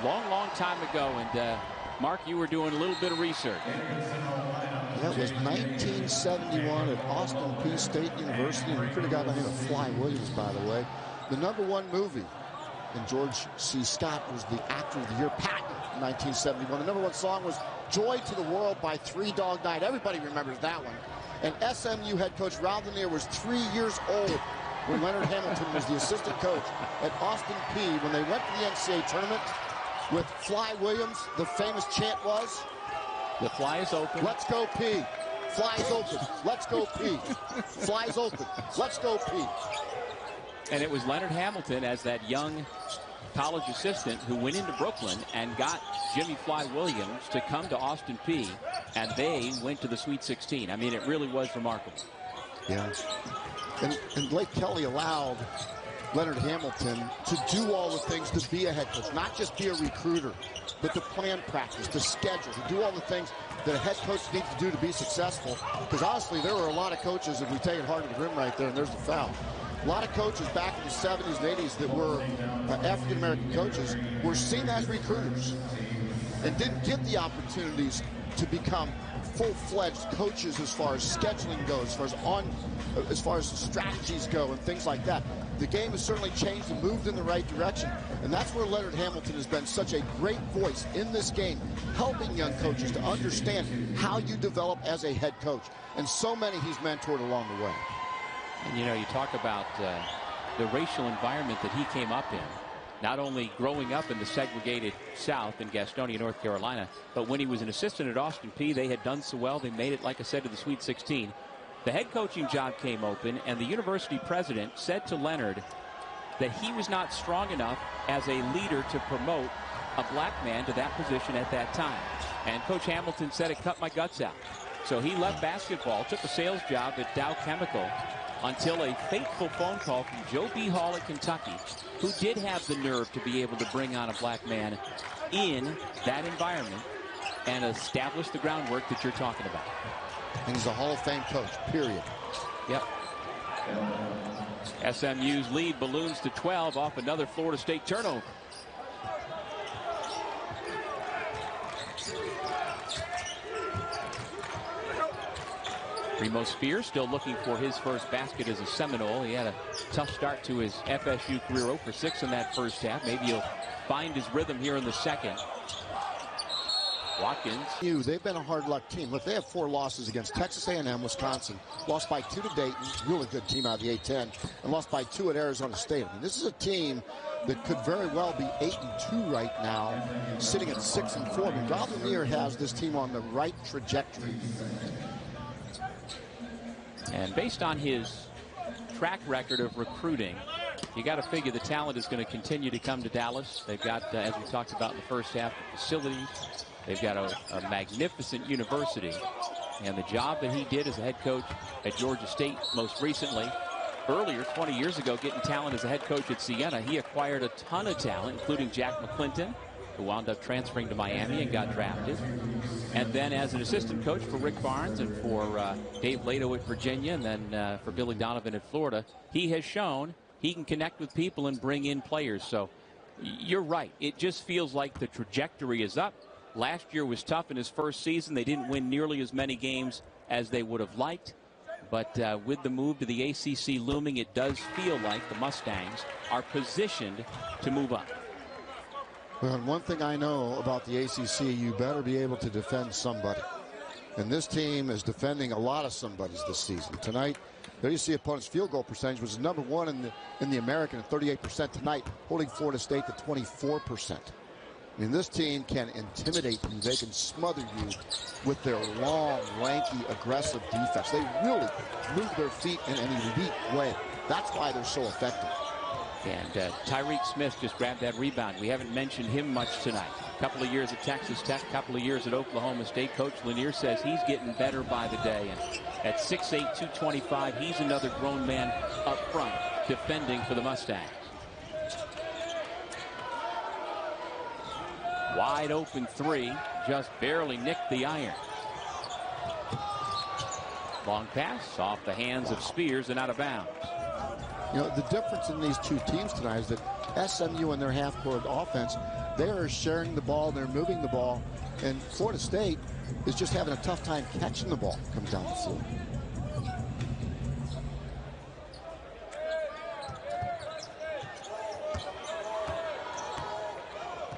long time ago. And Mark, you were doing a little bit of research. That was 1971 at Austin Peay State University. And we could have got the name of Fly Williams, by the way. The #1 movie. And George C. Scott was the actor of the year, Patton, in 1971. The #1 song was Joy to the World by Three Dog Night. Everybody remembers that one. And SMU head coach Ralph Lanier was 3 years old when Leonard Hamilton was the assistant coach at Austin Peay when they went to the NCAA tournament with Fly Williams. The famous chant was, "The fly is open. Let's go Peay. Fly's open. Let's go Peay. Fly's open. Let's go Peay." And it was Leonard Hamilton as that young college assistant who went into Brooklyn and got Jimmy Fly Williams to come to Austin Peay, and they went to the Sweet 16. I mean, it really was remarkable. Yeah. And Blake Kelly allowed Leonard Hamilton to do all the things to be a head coach, not just be a recruiter, but to plan practice, to schedule, to do all the things that a head coach needs to do to be successful. Because honestly, there were a lot of coaches, if we take it hard to the rim right there, and there's the foul. A lot of coaches back in the 70s and 80s that were African-American coaches were seen as recruiters and didn't get the opportunities to become full-fledged coaches as far as scheduling goes, as far as strategies go and things like that. The game has certainly changed and moved in the right direction, and that's where Leonard Hamilton has been such a great voice in this game, helping young coaches to understand how you develop as a head coach. And so many he's mentored along the way. And, you know, you talk about the racial environment that he came up in, not only growing up in the segregated South in Gastonia, North Carolina, but when he was an assistant at Austin Peay, they had done so well. They made it, like I said, to the Sweet 16. The head coaching job came open, and the university president said to Leonard that he was not strong enough as a leader to promote a black man to that position at that time. And Coach Hamilton said, "It cut my guts out." So he left basketball, took a sales job at Dow Chemical, until a fateful phone call from Joe B. Hall at Kentucky, who did have the nerve to be able to bring on a black man in that environment and establish the groundwork that you're talking about. And he's a Hall of Fame coach, period. Yep. SMU's lead balloons to 12 off another Florida State turnover. Primo Spears still looking for his first basket as a Seminole. He had a tough start to his FSU career, 0 for 6 in that first half. Maybe he'll find his rhythm here in the second. Watkins. They've been a hard luck team. Look, they have 4 losses against Texas A&M, Wisconsin, lost by 2 to Dayton, really good team out of the A-10, and lost by 2 at Arizona State. I mean, this is a team that could very well be 8-2 right now, sitting at 6-4. I mean, Ralph Lanier has this team on the right trajectory. And based on his track record of recruiting, you got to figure the talent is going to continue to come to Dallas. They've got, as we talked about in the first half, the facilities. They've got a magnificent university. And the job that he did as a head coach at Georgia State most recently, earlier, 20 years ago, getting talent as a head coach at Siena, he acquired a ton of talent, including Jack McClinton, who wound up transferring to Miami and got drafted. And then as an assistant coach for Rick Barnes and for Dave Lato at Virginia, and then for Billy Donovan at Florida, he has shown he can connect with people and bring in players. So you're right. It just feels like the trajectory is up. Last year was tough in his first season. They didn't win nearly as many games as they would have liked. But with the move to the ACC looming, it does feel like the Mustangs are positioned to move up. Well, and one thing I know about the ACC, you better be able to defend somebody. And this team is defending a lot of somebodies this season. Tonight, the ACC opponent's field goal percentage was number one in the American at 38% tonight, holding Florida State to 24%. I mean, this team can intimidate you. They can smother you with their long, lanky, aggressive defense. They really move their feet in an elite way. That's why they're so effective. And Tyreek Smith just grabbed that rebound. We haven't mentioned him much tonight. A couple of years at Texas Tech, a couple of years at Oklahoma State. Coach Lanier says he's getting better by the day. And at 6'8", 225, he's another grown man up front defending for the Mustangs. Wide open three, just barely nicked the iron. Long pass off the hands of Spears and out of bounds. You know, the difference in these two teams tonight is that SMU and their half-court offense, they are sharing the ball, they're moving the ball, and Florida State is just having a tough time catching the ball coming down the floor.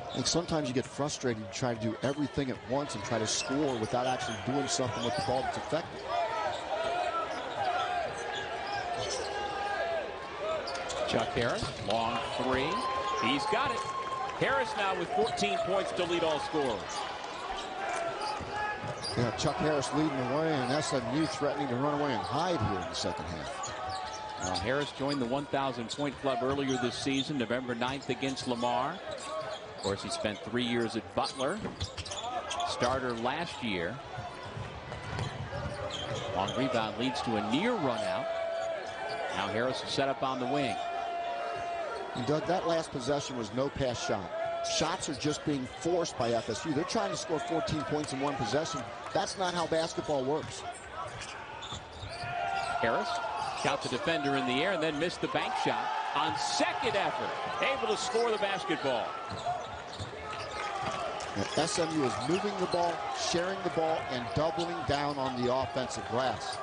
I think sometimes you get frustrated, you try to do everything at once and try to score without actually doing something with the ball that's effective. Chuck Harris, long three. He's got it. Harris now with 14 points to lead all scorers. Yeah, Chuck Harris leading the way, and SMU threatening to run away and hide here in the second half. Now Harris joined the 1,000-point club earlier this season, November 9th against Lamar. Of course, he spent 3 years at Butler. Starter last year. Long rebound leads to a near run out. Now Harris is set up on the wing. And Doug, that last possession was no pass shot. Shots are just being forced by FSU. They're trying to score 14 points in one possession. That's not how basketball works. Harris got the defender in the air and then missed the bank shot on second effort. Able to score the basketball. And SMU is moving the ball, sharing the ball, and doubling down on the offensive glass.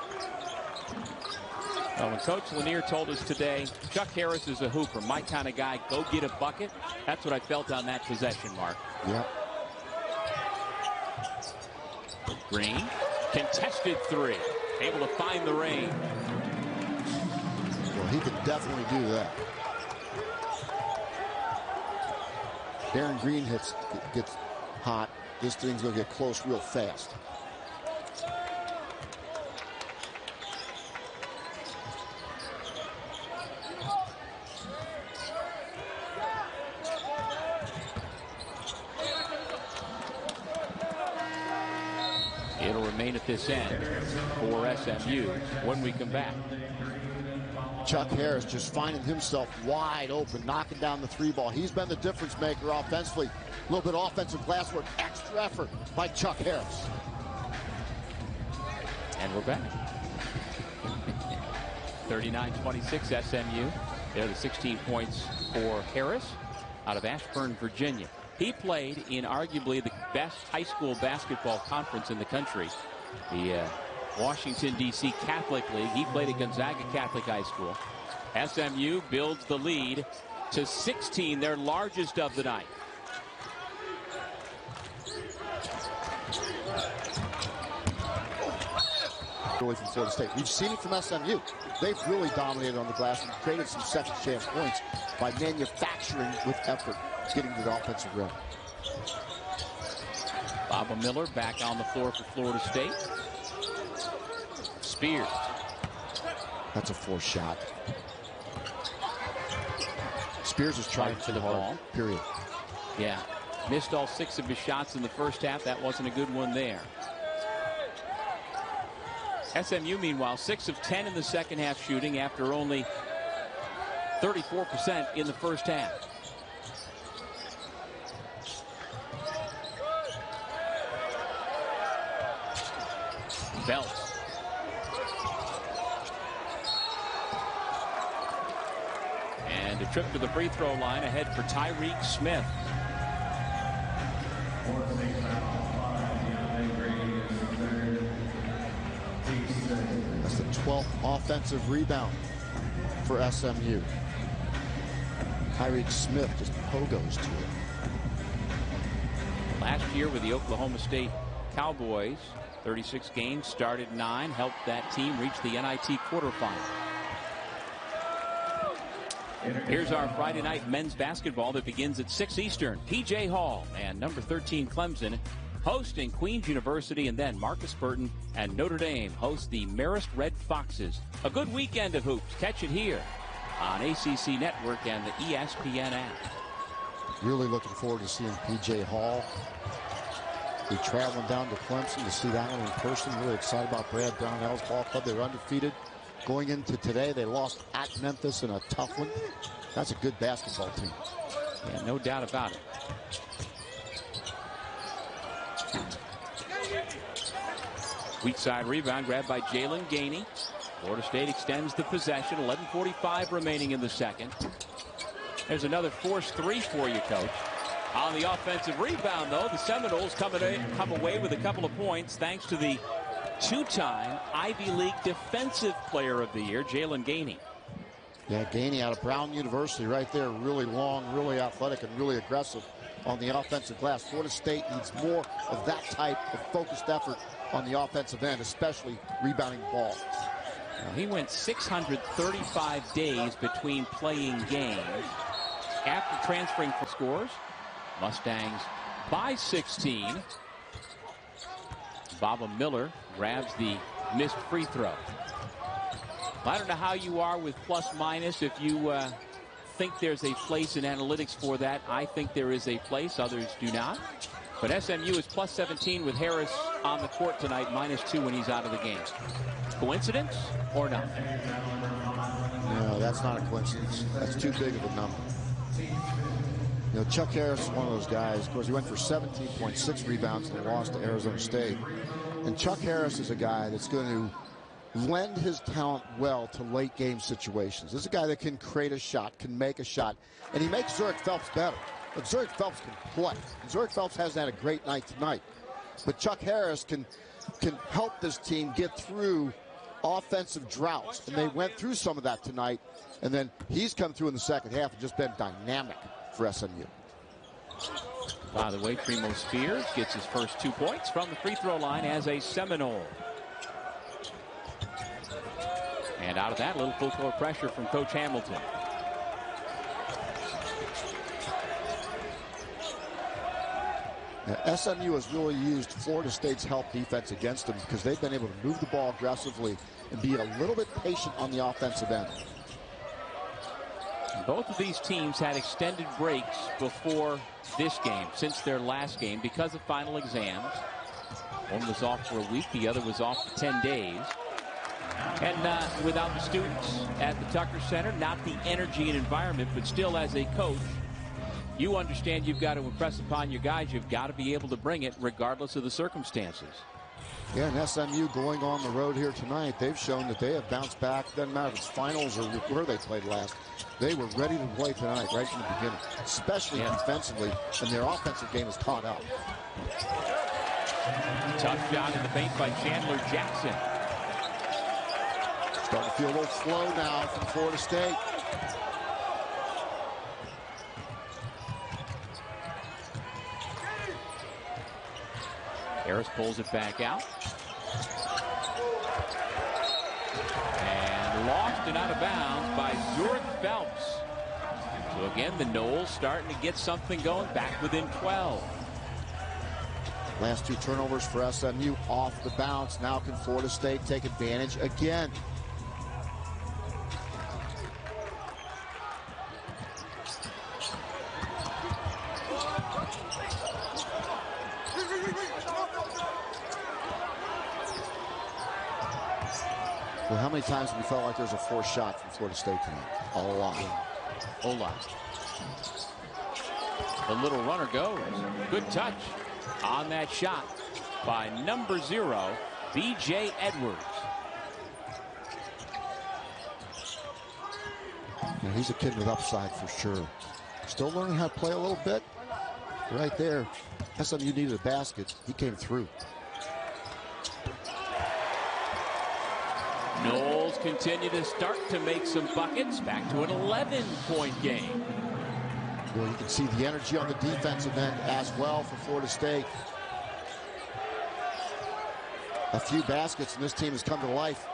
Well, when Coach Lanier told us today, Chuck Harris is a hooper, my kind of guy, go get a bucket, that's what I felt on that possession, Mark. Yep. Green, contested three, able to find the range. Well, he can definitely do that. Darren Green gets hot. This thing's going to get close real fast. It'll remain at this end for SMU when we come back. Chuck Harris just finding himself wide open, knocking down the three ball. He's been the difference maker offensively. A little bit of offensive glass work, extra effort by Chuck Harris. And we're back. 39-26 SMU. There, the 16 points for Harris out of Ashburn, Virginia. He played in arguably the best high school basketball conference in the country, the Washington, D.C. Catholic League. He played at Gonzaga Catholic High School. SMU builds the lead to 16, their largest of the night. Really from Florida State. We've seen it from SMU. They've really dominated on the glass and created some second chance points by manufacturing with effort, getting to the offensive rim. Baba Miller back on the floor for Florida State. Spears. That's a forced shot. Spears is trying for the ball. Period. Yeah. Missed all 6 of his shots in the first half. That wasn't a good one there. SMU, meanwhile, 6 of 10 in the second half shooting after only 34% in the first half. Phelps. And a trip to the free throw line ahead for Tyreek Smith. That's the 12th offensive rebound for SMU. Tyreek Smith just pogos to it. Last year with the Oklahoma State Cowboys, 36 games, started 9, helped that team reach the NIT quarterfinal. Here's our Friday night men's basketball that begins at 6 Eastern. P.J. Hall and number 13 Clemson hosting Queens University, and then Marcus Burton and Notre Dame host the Marist Red Foxes. A good weekend of hoops. Catch it here on ACC Network and the ESPN app. Really looking forward to seeing P.J. Hall. Be traveling down to Clemson to see that one in person. Really excited about Brad Brownell's ball club. They were undefeated going into today. They lost at Memphis in a tough one. That's a good basketball team. Yeah, no doubt about it. Weak side rebound grabbed by Jalen Gainey. Florida State extends the possession. 11:45 remaining in the second. There's another forced three for you, Coach. On the offensive rebound, though, the Seminoles come away with a couple of points thanks to the two-time Ivy League Defensive Player of the Year, Jalen Gainey. Yeah, Gainey out of Brown University right there. Really long, really athletic, and really aggressive on the offensive glass. Florida State needs more of that type of focused effort on the offensive end, especially rebounding the ball. Well, he went 635 days between playing games. After transferring for scores, Mustangs by 16. Baba Miller grabs the missed free throw. I don't know how you are with plus minus. If you think there's a place in analytics for that, I think there is a place. Others do not. But SMU is plus 17 with Harris on the court tonight, -2 when he's out of the game. Coincidence or not? No, that's not a coincidence. That's too big of a number. You know, Chuck Harris is one of those guys. Of course, he went for 17.6 rebounds in the loss to Arizona State. And Chuck Harris is a guy that's going to lend his talent well to late game situations. This is a guy that can create a shot, can make a shot, and he makes Zurich Phelps better. But Zurich Phelps can play. Zurich Phelps hasn't had a great night tonight. But Chuck Harris can help this team get through offensive droughts. And they went through some of that tonight. And then he's come through in the second half and just been dynamic for SMU. By the way, Primo Spears gets his first 2 points from the free throw line as a Seminole. And out of that, a little full court pressure from Coach Hamilton. Now, SMU has really used Florida State's help defense against them because they've been able to move the ball aggressively and be a little bit patient on the offensive end. Both of these teams had extended breaks before this game, since their last game, because of final exams. One was off for a week, the other was off for 10 days. And without the students at the Tucker Center, not the energy and environment, but still as a coach, you understand you've got to impress upon your guys. You've got to be able to bring it regardless of the circumstances. Yeah, and SMU going on the road here tonight, they've shown that they have bounced back. Doesn't matter if it's finals or where they played last. They were ready to play tonight right from the beginning, especially defensively, and their offensive game has caught up. Tough shot in the paint by Chandler Jackson. Starting to feel a little flow now from Florida State. Harris pulls it back out. And lost and out of bounds by Zurich Phelps. So again, the Noles starting to get something going, back within 12. Last 2 turnovers for SMU off the bounce. Now can Florida State take advantage again? Well, how many times have we felt like there's a forced shot from Florida State tonight? A lot. A lot. The little runner goes. Good touch on that shot by number 0, B.J. Edwards. Yeah, he's a kid with upside for sure. Still learning how to play a little bit. Right there, SMU needed a basket. He came through. Knowles continue to start to make some buckets. Back to an 11-point game. Well, you can see the energy on the defensive end as well for Florida State. A few baskets, and this team has come to life.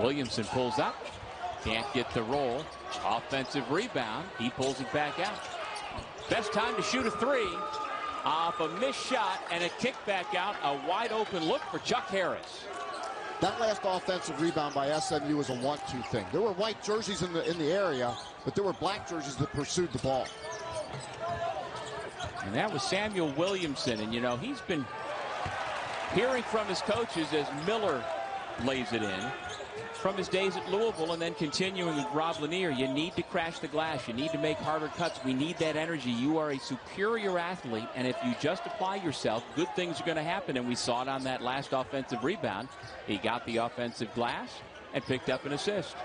Williamson pulls up. Can't get the roll. Offensive rebound. He pulls it back out. Best time to shoot a three. Off a missed shot and a kick back out. A wide open look for Chuck Harris. That last offensive rebound by SMU was a 1-2 thing. There were white jerseys in the area, but there were black jerseys that pursued the ball. And that was Samuel Williamson. And, you know, he's been hearing from his coaches as Miller lays it in. From his days at Louisville and then continuing with Rob Lanier, you need to crash the glass. You need to make harder cuts. We need that energy. You are a superior athlete, and if you just apply yourself, good things are going to happen. And we saw it on that last offensive rebound. He got the offensive glass and picked up an assist.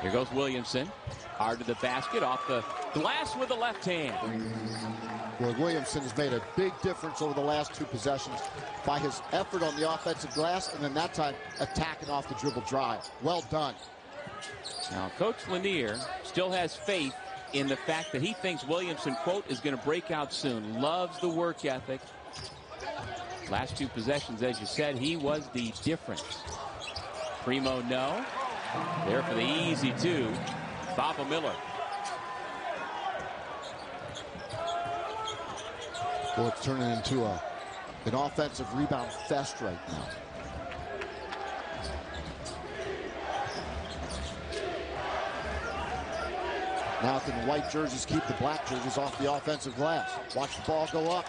Here goes Williamson. Hard to the basket, off the glass with the left hand. Well, Williamson has made a big difference over the last two possessions by his effort on the offensive glass, and then that time attacking off the dribble drive. Well done. Now, Coach Lanier still has faith in the fact that he thinks Williamson, quote, is going to break out soon. Loves the work ethic. Last two possessions, as you said, he was the difference. Primo, no. There for the easy two. Baba Miller. Well, it's turning into an offensive rebound fest right now. Now can the white jerseys keep the black jerseys off the offensive glass? Watch the ball go up.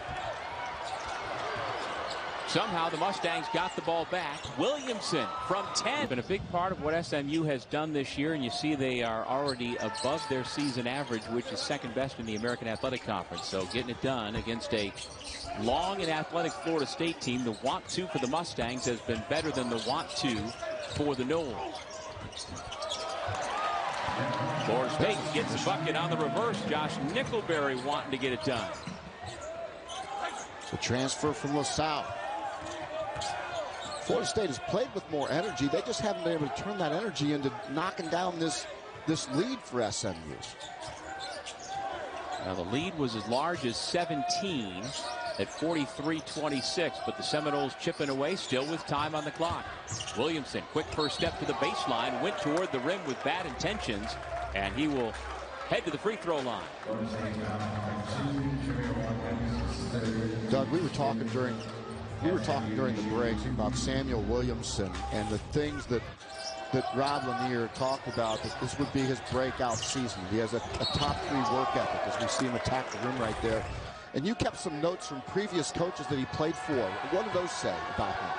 Somehow the Mustangs got the ball back. Williamson from 10. Been a big part of what SMU has done this year, and you see they are already above their season average, which is second best in the American Athletic Conference. So getting it done against a long and athletic Florida State team. The want to for the Mustangs has been better than the want to for the Noles. Florida State gets a bucket on the reverse. Josh Nickelberry wanting to get it done. The transfer from LaSalle. Florida State has played with more energy. They just haven't been able to turn that energy into knocking down this lead for SMU. Now the lead was as large as 17 at 43-26, but the Seminoles chipping away still with time on the clock. Williamson, quick first step to the baseline, went toward the rim with bad intentions, and he will head to the free throw line. Doug, we were talking during the break about Samuel Williamson and the things that Rob Lanier talked about, that this would be his breakout season. He has a top 3 work ethic, as we see him attack the rim right there. And you kept some notes from previous coaches that he played for. What did those say about him?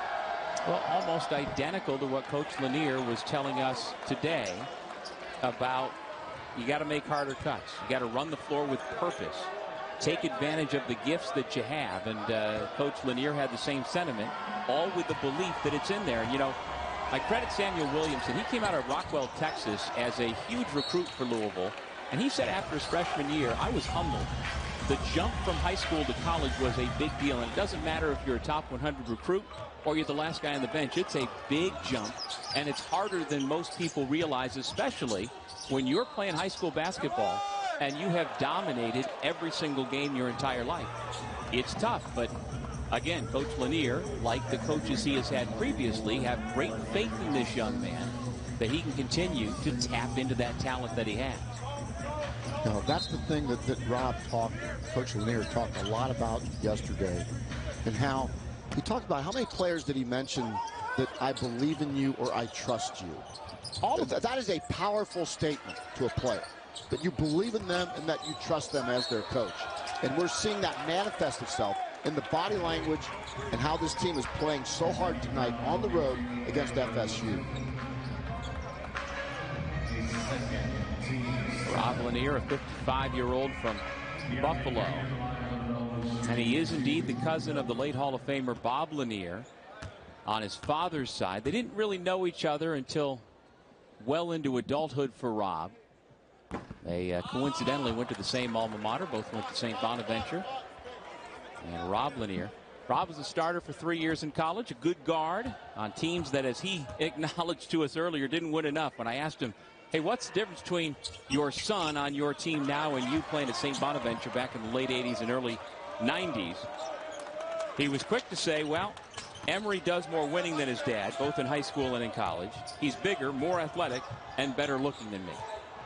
Well, almost identical to what Coach Lanier was telling us today about you got to make harder cuts. You got to run the floor with purpose. Take advantage of the gifts that you have. And Coach Lanier had the same sentiment, all with the belief that it's in there. And, you know, I credit Samuel Williamson. He came out of Rockwell, Texas as a huge recruit for Louisville. And he said after his freshman year, I was humbled. The jump from high school to college was a big deal. And it doesn't matter if you're a top 100 recruit or you're the last guy on the bench. It's a big jump. And it's harder than most people realize, especially when you're playing high school basketball and you have dominated every single game your entire life. It's tough, but again, Coach Lanier, like the coaches he has had previously, have great faith in this young man that he can continue to tap into that talent that he has. Now, that's the thing that Coach Lanier talked a lot about yesterday, and how he talked about how many players did he mention that I believe in you or I trust you. All of that is a powerful statement to a player, that you believe in them and that you trust them as their coach. And we're seeing that manifest itself in the body language and how this team is playing so hard tonight on the road against FSU. Rob Lanier, a 55-year-old from Buffalo. And he is indeed the cousin of the late Hall of Famer Bob Lanier on his father's side. They didn't really know each other until well into adulthood for Rob. They coincidentally went to the same alma mater, both went to St. Bonaventure. And Rob Lanier. Rob was a starter for 3 years in college, a good guard on teams that, as he acknowledged to us earlier, didn't win enough. When I asked him, hey, what's the difference between your son on your team now and you playing at St. Bonaventure back in the late 80s and early 90s? He was quick to say, well, Emory does more winning than his dad, both in high school and in college. He's bigger, more athletic, and better looking than me.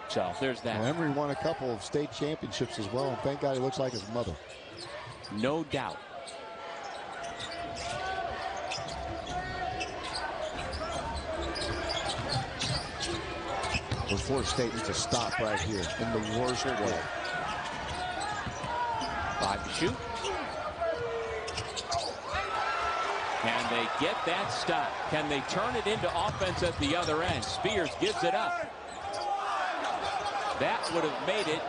So there's that. Well, Emory won a couple of state championships as well, and thank God he looks like his mother. No doubt. For Florida State needs to stop right here in the worst way. 5 to shoot. And they get that stop. Can they turn it into offense at the other end? Spears gives it up. That would have made it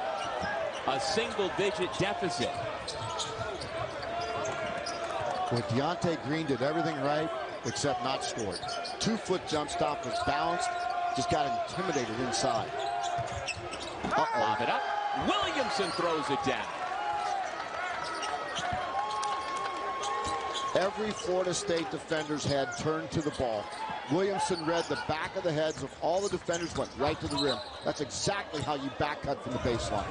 a single-digit deficit. Well, Deontay Green did everything right except not scored. 2-foot jump stop was balanced. Just got intimidated inside. Lob it up. Williamson throws it down. Every Florida State defender's head turned to the ball. Williamson read the back of the heads of all the defenders, went right to the rim. That's exactly how you back cut from the baseline.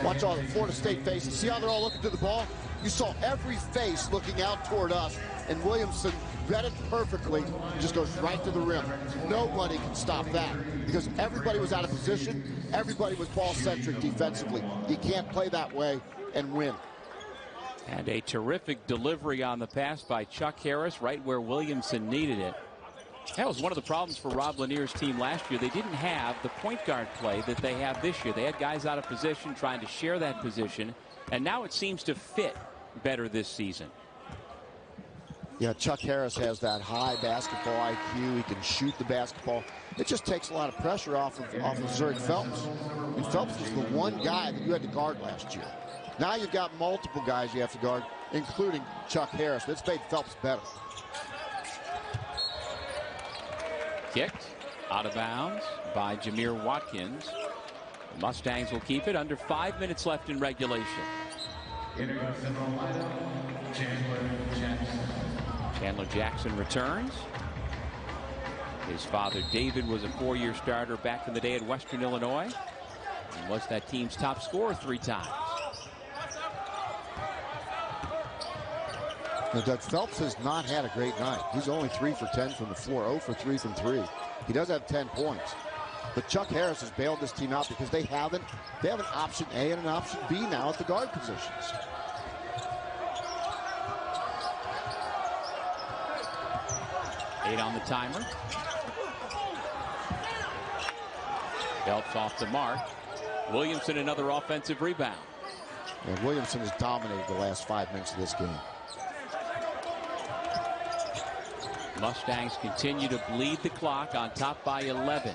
Watch all the Florida State faces. See how they're all looking to the ball? You saw every face looking out toward us, and Williamson read it perfectly, just goes right to the rim. Nobody can stop that because everybody was out of position. Everybody was ball-centric defensively. You can't play that way and win. And a terrific delivery on the pass by Chuck Harris, right where Williamson needed it. That was one of the problems for Rob Lanier's team last year. They didn't have the point guard play that they have this year. They had guys out of position trying to share that position, and now it seems to fit better this season. Yeah, Chuck Harris has that high basketball IQ. He can shoot the basketball. It just takes a lot of pressure off of Zurich Phelps. I mean, Phelps was the one guy that you had to guard last year. Now you've got multiple guys you have to guard, including Chuck Harris. That's made Phelps better. Kicked out of bounds by Jameer Watkins. The Mustangs will keep it. Under 5 minutes left in regulation. Chandler Jackson returns. His father David was a 4-year starter back in the day at Western Illinois and was that team's top scorer 3 times. Now, Doug Phelps has not had a great night. He's only 3 for 10 from the floor, 0 for 3 from 3. He does have 10 points. But Chuck Harris has bailed this team out because they have an option A and an option B now at the guard positions. Eight on the timer. Phelps off the mark. Williamson another offensive rebound. And Williamson has dominated the last 5 minutes of this game. Mustangs continue to bleed the clock on top by 11.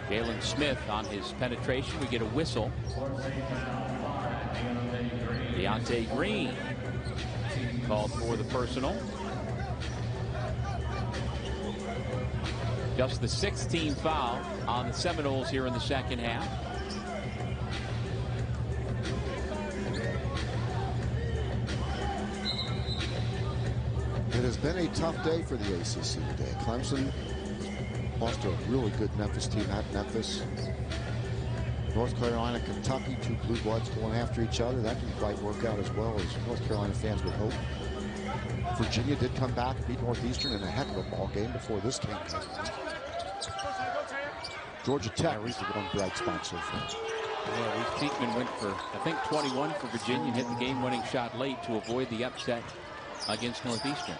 Jalen Smith on his penetration. We get a whistle. Deontay Green called for the personal. Just the 16th foul on the Seminoles here in the second half. It has been a tough day for the ACC today. Clemson lost to a really good Memphis team at Memphis. North Carolina, Kentucky, 2 blue bloods going after each other. That didn't quite work out as well as North Carolina fans would hope. Virginia did come back and beat Northeastern in a heck of a ball game before this came. Georgia Tech is the one bright spot so far. Yeah, Reese Beekman went for, I think, 21 for Virginia and hit the game-winning shot late to avoid the upset against Northeastern.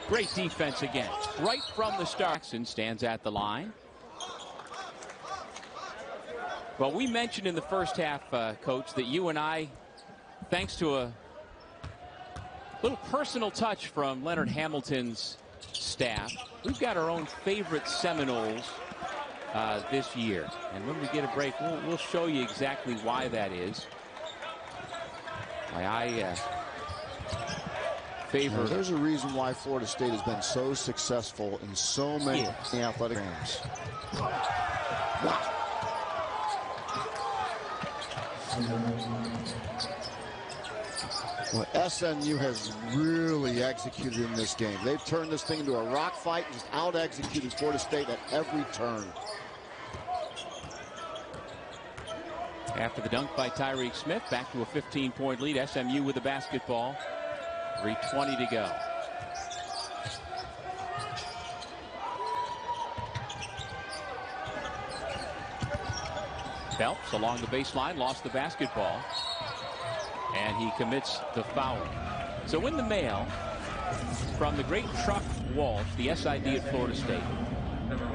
Great defense again. Right from the start. Jackson stands at the line. Well, we mentioned in the first half, Coach, that you and I, thanks to a little personal touch from Leonard Hamilton's staff, we've got our own favorite Seminoles this year. And when we get a break, we'll show you exactly why that is. I favor. There's a reason why Florida State has been so successful in so many athletic games. Wow. Well, SMU has really executed in this game. They've turned this thing into a rock fight and just out-executed Florida State at every turn. After the dunk by Tyreek Smith, back to a 15-point lead. SMU with the basketball. 3:20 to go. Phelps along the baseline, lost the basketball, and he commits the foul. So in the mail from the great Chuck Walsh, the SID at Florida State,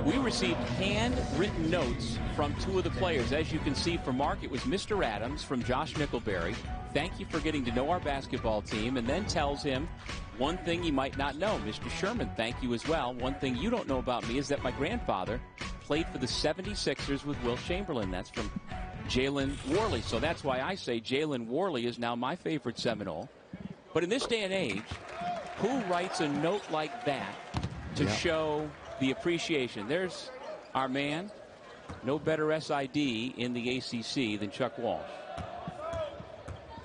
we received handwritten notes from two of the players. As you can see from Mark, it was Mr. Adams from Josh Nickelberry. Thank you for getting to know our basketball team, and then tells him one thing you might not know. Mr. Sherman, thank you as well. One thing you don't know about me is that my grandfather played for the 76ers with Will Chamberlain. That's from Jalen Worley. So that's why I say Jalen Worley is now my favorite Seminole. But in this day and age, who writes a note like that to show the appreciation? There's our man. No better SID in the ACC than Chuck Walsh.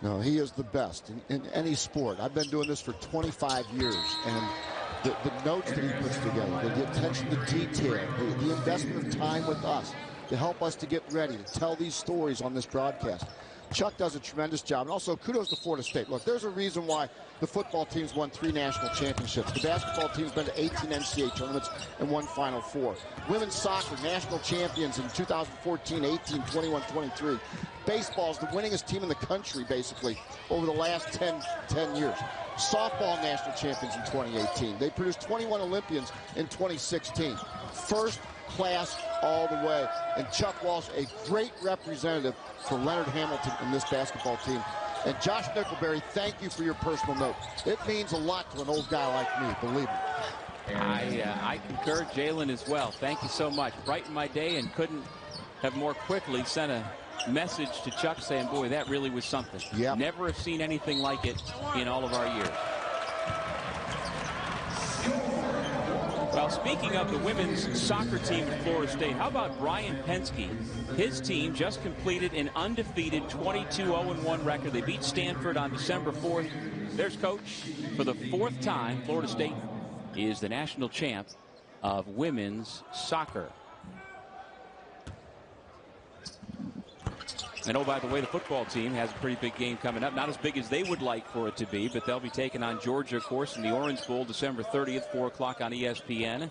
No, he is the best in any sport. I've been doing this for 25 years, and the notes that he puts together, the attention to detail, the investment of time with us to help us to get ready to tell these stories on this broadcast. Chuck does a tremendous job. And also, kudos to Florida State. Look, there's a reason why the football team's won 3 national championships. The basketball team's been to 18 NCAA tournaments and won Final Four. Women's soccer, national champions in 2014, 18, 21, 23. Baseball's the winningest team in the country, basically, over the last 10 years. Softball national champions in 2018. They produced 21 Olympians in 2016. First class all the way. And Chuck Walsh, a great representative for Leonard Hamilton in this basketball team. And Josh Nickelberry, thank you for your personal note. It means a lot to an old guy like me, believe me. I concur, Jalen, as well. Thank you so much. Brightened my day and couldn't have more quickly sent a message to Chuck saying, boy, that really was something. Yep. Never have seen anything like it in all of our years. Well, speaking of the women's soccer team at Florida State, how about Brian Penske? His team just completed an undefeated 22-0-1 record. They beat Stanford on December 4th. There's Coach. For the 4th time, Florida State is the national champ of women's soccer. And oh, by the way, the football team has a pretty big game coming up. Not as big as they would like for it to be, but they'll be taking on Georgia, of course, in the Orange Bowl, December 30th, 4 o'clock on ESPN,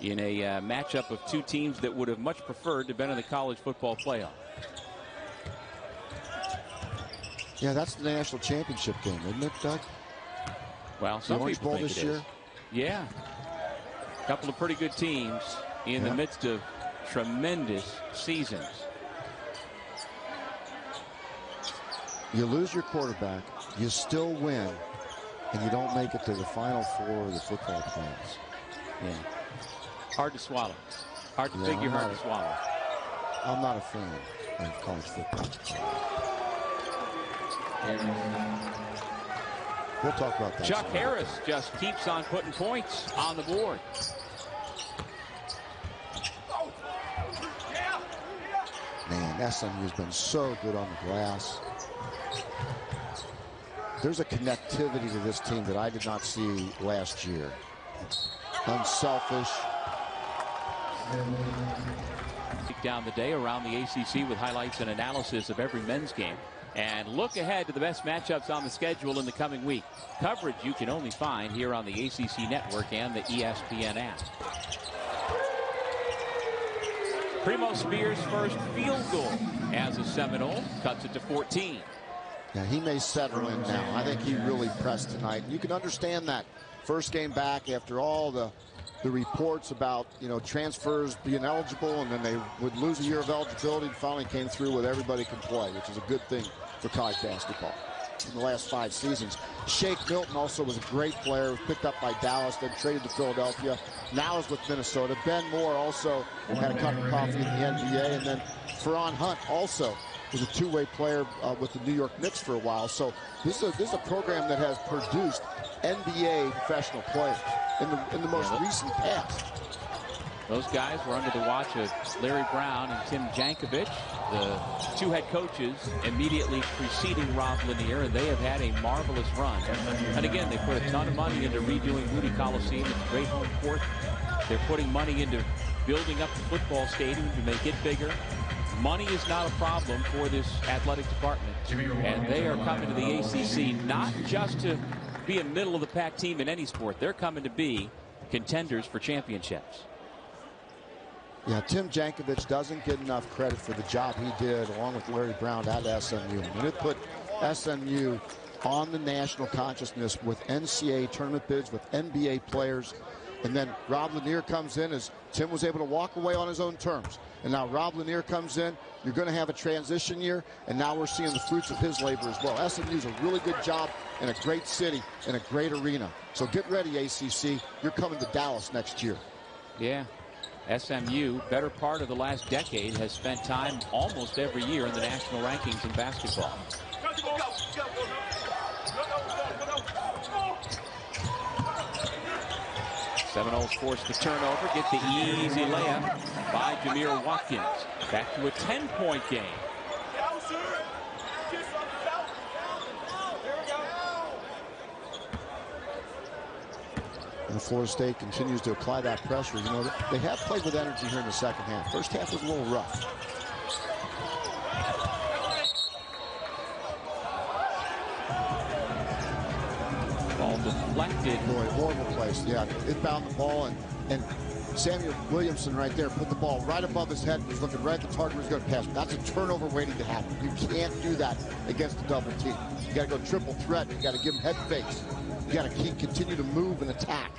in a matchup of two teams that would have much preferred to have been in the college football playoff. Yeah, that's the national championship game, isn't it, Doug? Well, some Orange people Bowl think this it year? is. Yeah. A couple of pretty good teams in the midst of tremendous seasons. You lose your quarterback, you still win, and you don't make it to the Final Four of the football playoffs. Yeah. Hard to swallow. Hard to figure, hard to swallow. I'm not a fan of college football. We'll talk about that. Chuck Harris just keeps on putting points on the board. Man, SMU has been so good on the glass. There's a connectivity to this team that I did not see last year. Unselfish. Down the day around the ACC with highlights and analysis of every men's game. And look ahead to the best matchups on the schedule in the coming week. Coverage you can only find here on the ACC Network and the ESPN app. Primo Spears' first field goal as a Seminole cuts it to 14. Yeah, he may settle in now. I think he really pressed tonight. You can understand that. first game back after all the reports about, transfers being eligible, and then they would lose a year of eligibility, and finally came through with everybody can play, which is a good thing for college basketball. In the last 5 seasons, Shake Milton also was a great player, was picked up by Dallas, then traded to Philadelphia, now is with Minnesota. Ben Moore also had a cup of coffee in the NBA, and then Ferron Hunt also was a two-way player with the New York Knicks for a while. So this is a program that has produced NBA professional players in the most recent past. Those guys were under the watch of Larry Brown and Tim Jankovic, the 2 head coaches immediately preceding Rob Lanier, and they have had a marvelous run. And again, they put a ton of money into redoing Moody Coliseum. It's a great home court. They're putting money into building up the football stadium to make it bigger. Money is not a problem for this athletic department, and they are coming to the ACC not just to be a middle-of-the-pack team in any sport. They're coming to be contenders for championships. Yeah, Tim Jankovic doesn't get enough credit for the job he did along with Larry Brown at SMU. And it put SMU on the national consciousness with NCAA tournament bids, with NBA players. And then Rob Lanier comes in as Tim was able to walk away on his own terms. And now Rob Lanier comes in. You're going to have a transition year, and now we're seeing the fruits of his labor as well. SMU's a really good job in a great city, in a great arena. So get ready, ACC. You're coming to Dallas next year. Yeah. SMU, better part of the last decade, has spent time almost every year in the national rankings in basketball. Seminoles force the turnover, get the easy layup by Jameer Watkins. Back to a 10-point game. And Florida State continues to apply that pressure. They have played with energy here in the second half. First half was a little rough. Ball deflected. Boy, horrible place. Yeah, it bound the ball, and Samuel Williamson right there put the ball right above his head. He was looking right at the target. He was going to pass. That's a turnover waiting to happen. You can't do that against a double team. You got to go triple threat. You got to give him head fakes. You got to continue to move and attack.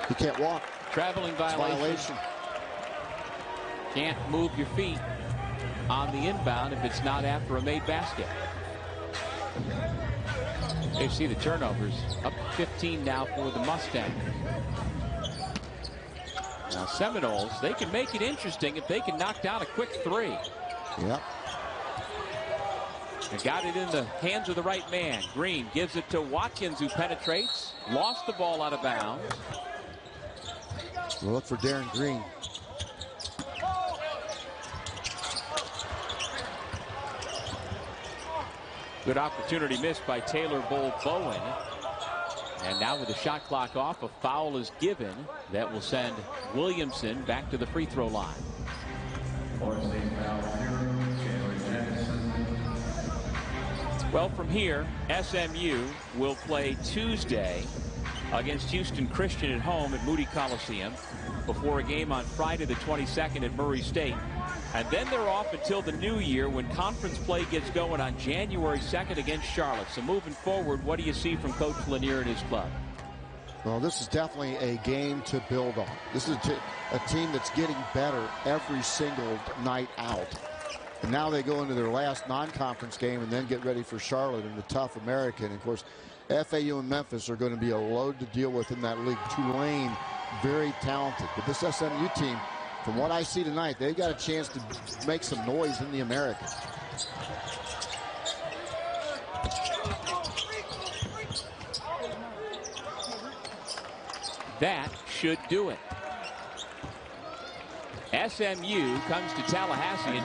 You can't walk. Traveling violation. Can't move your feet on the inbound if it's not after a made basket. You see the turnovers up 15 now for the Mustangs. Now Seminoles, they can make it interesting if they can knock down a quick 3. Yep. They got it in the hands of the right man. Green gives it to Watkins, who penetrates. Lost the ball out of bounds. We'll look for Darren Green. Good opportunity missed by Taylor Bowen. And now with the shot clock off, a foul is given that will send Williamson back to the free throw line. Well, from here, SMU will play Tuesday against Houston Christian at home at Moody Coliseum before a game on Friday the 22nd at Murray State. And then they're off until the new year when conference play gets going on January 2nd against Charlotte. So moving forward, what do you see from Coach Lanier and his club? Well, this is definitely a game to build on. This is a team that's getting better every single night out. And now they go into their last non-conference game and then get ready for Charlotte in the tough American. And of course, FAU and Memphis are going to be a load to deal with in that league. Tulane, very talented. But this SMU team, from what I see tonight, they've got a chance to make some noise in the American. That should do it. SMU comes to Tallahassee and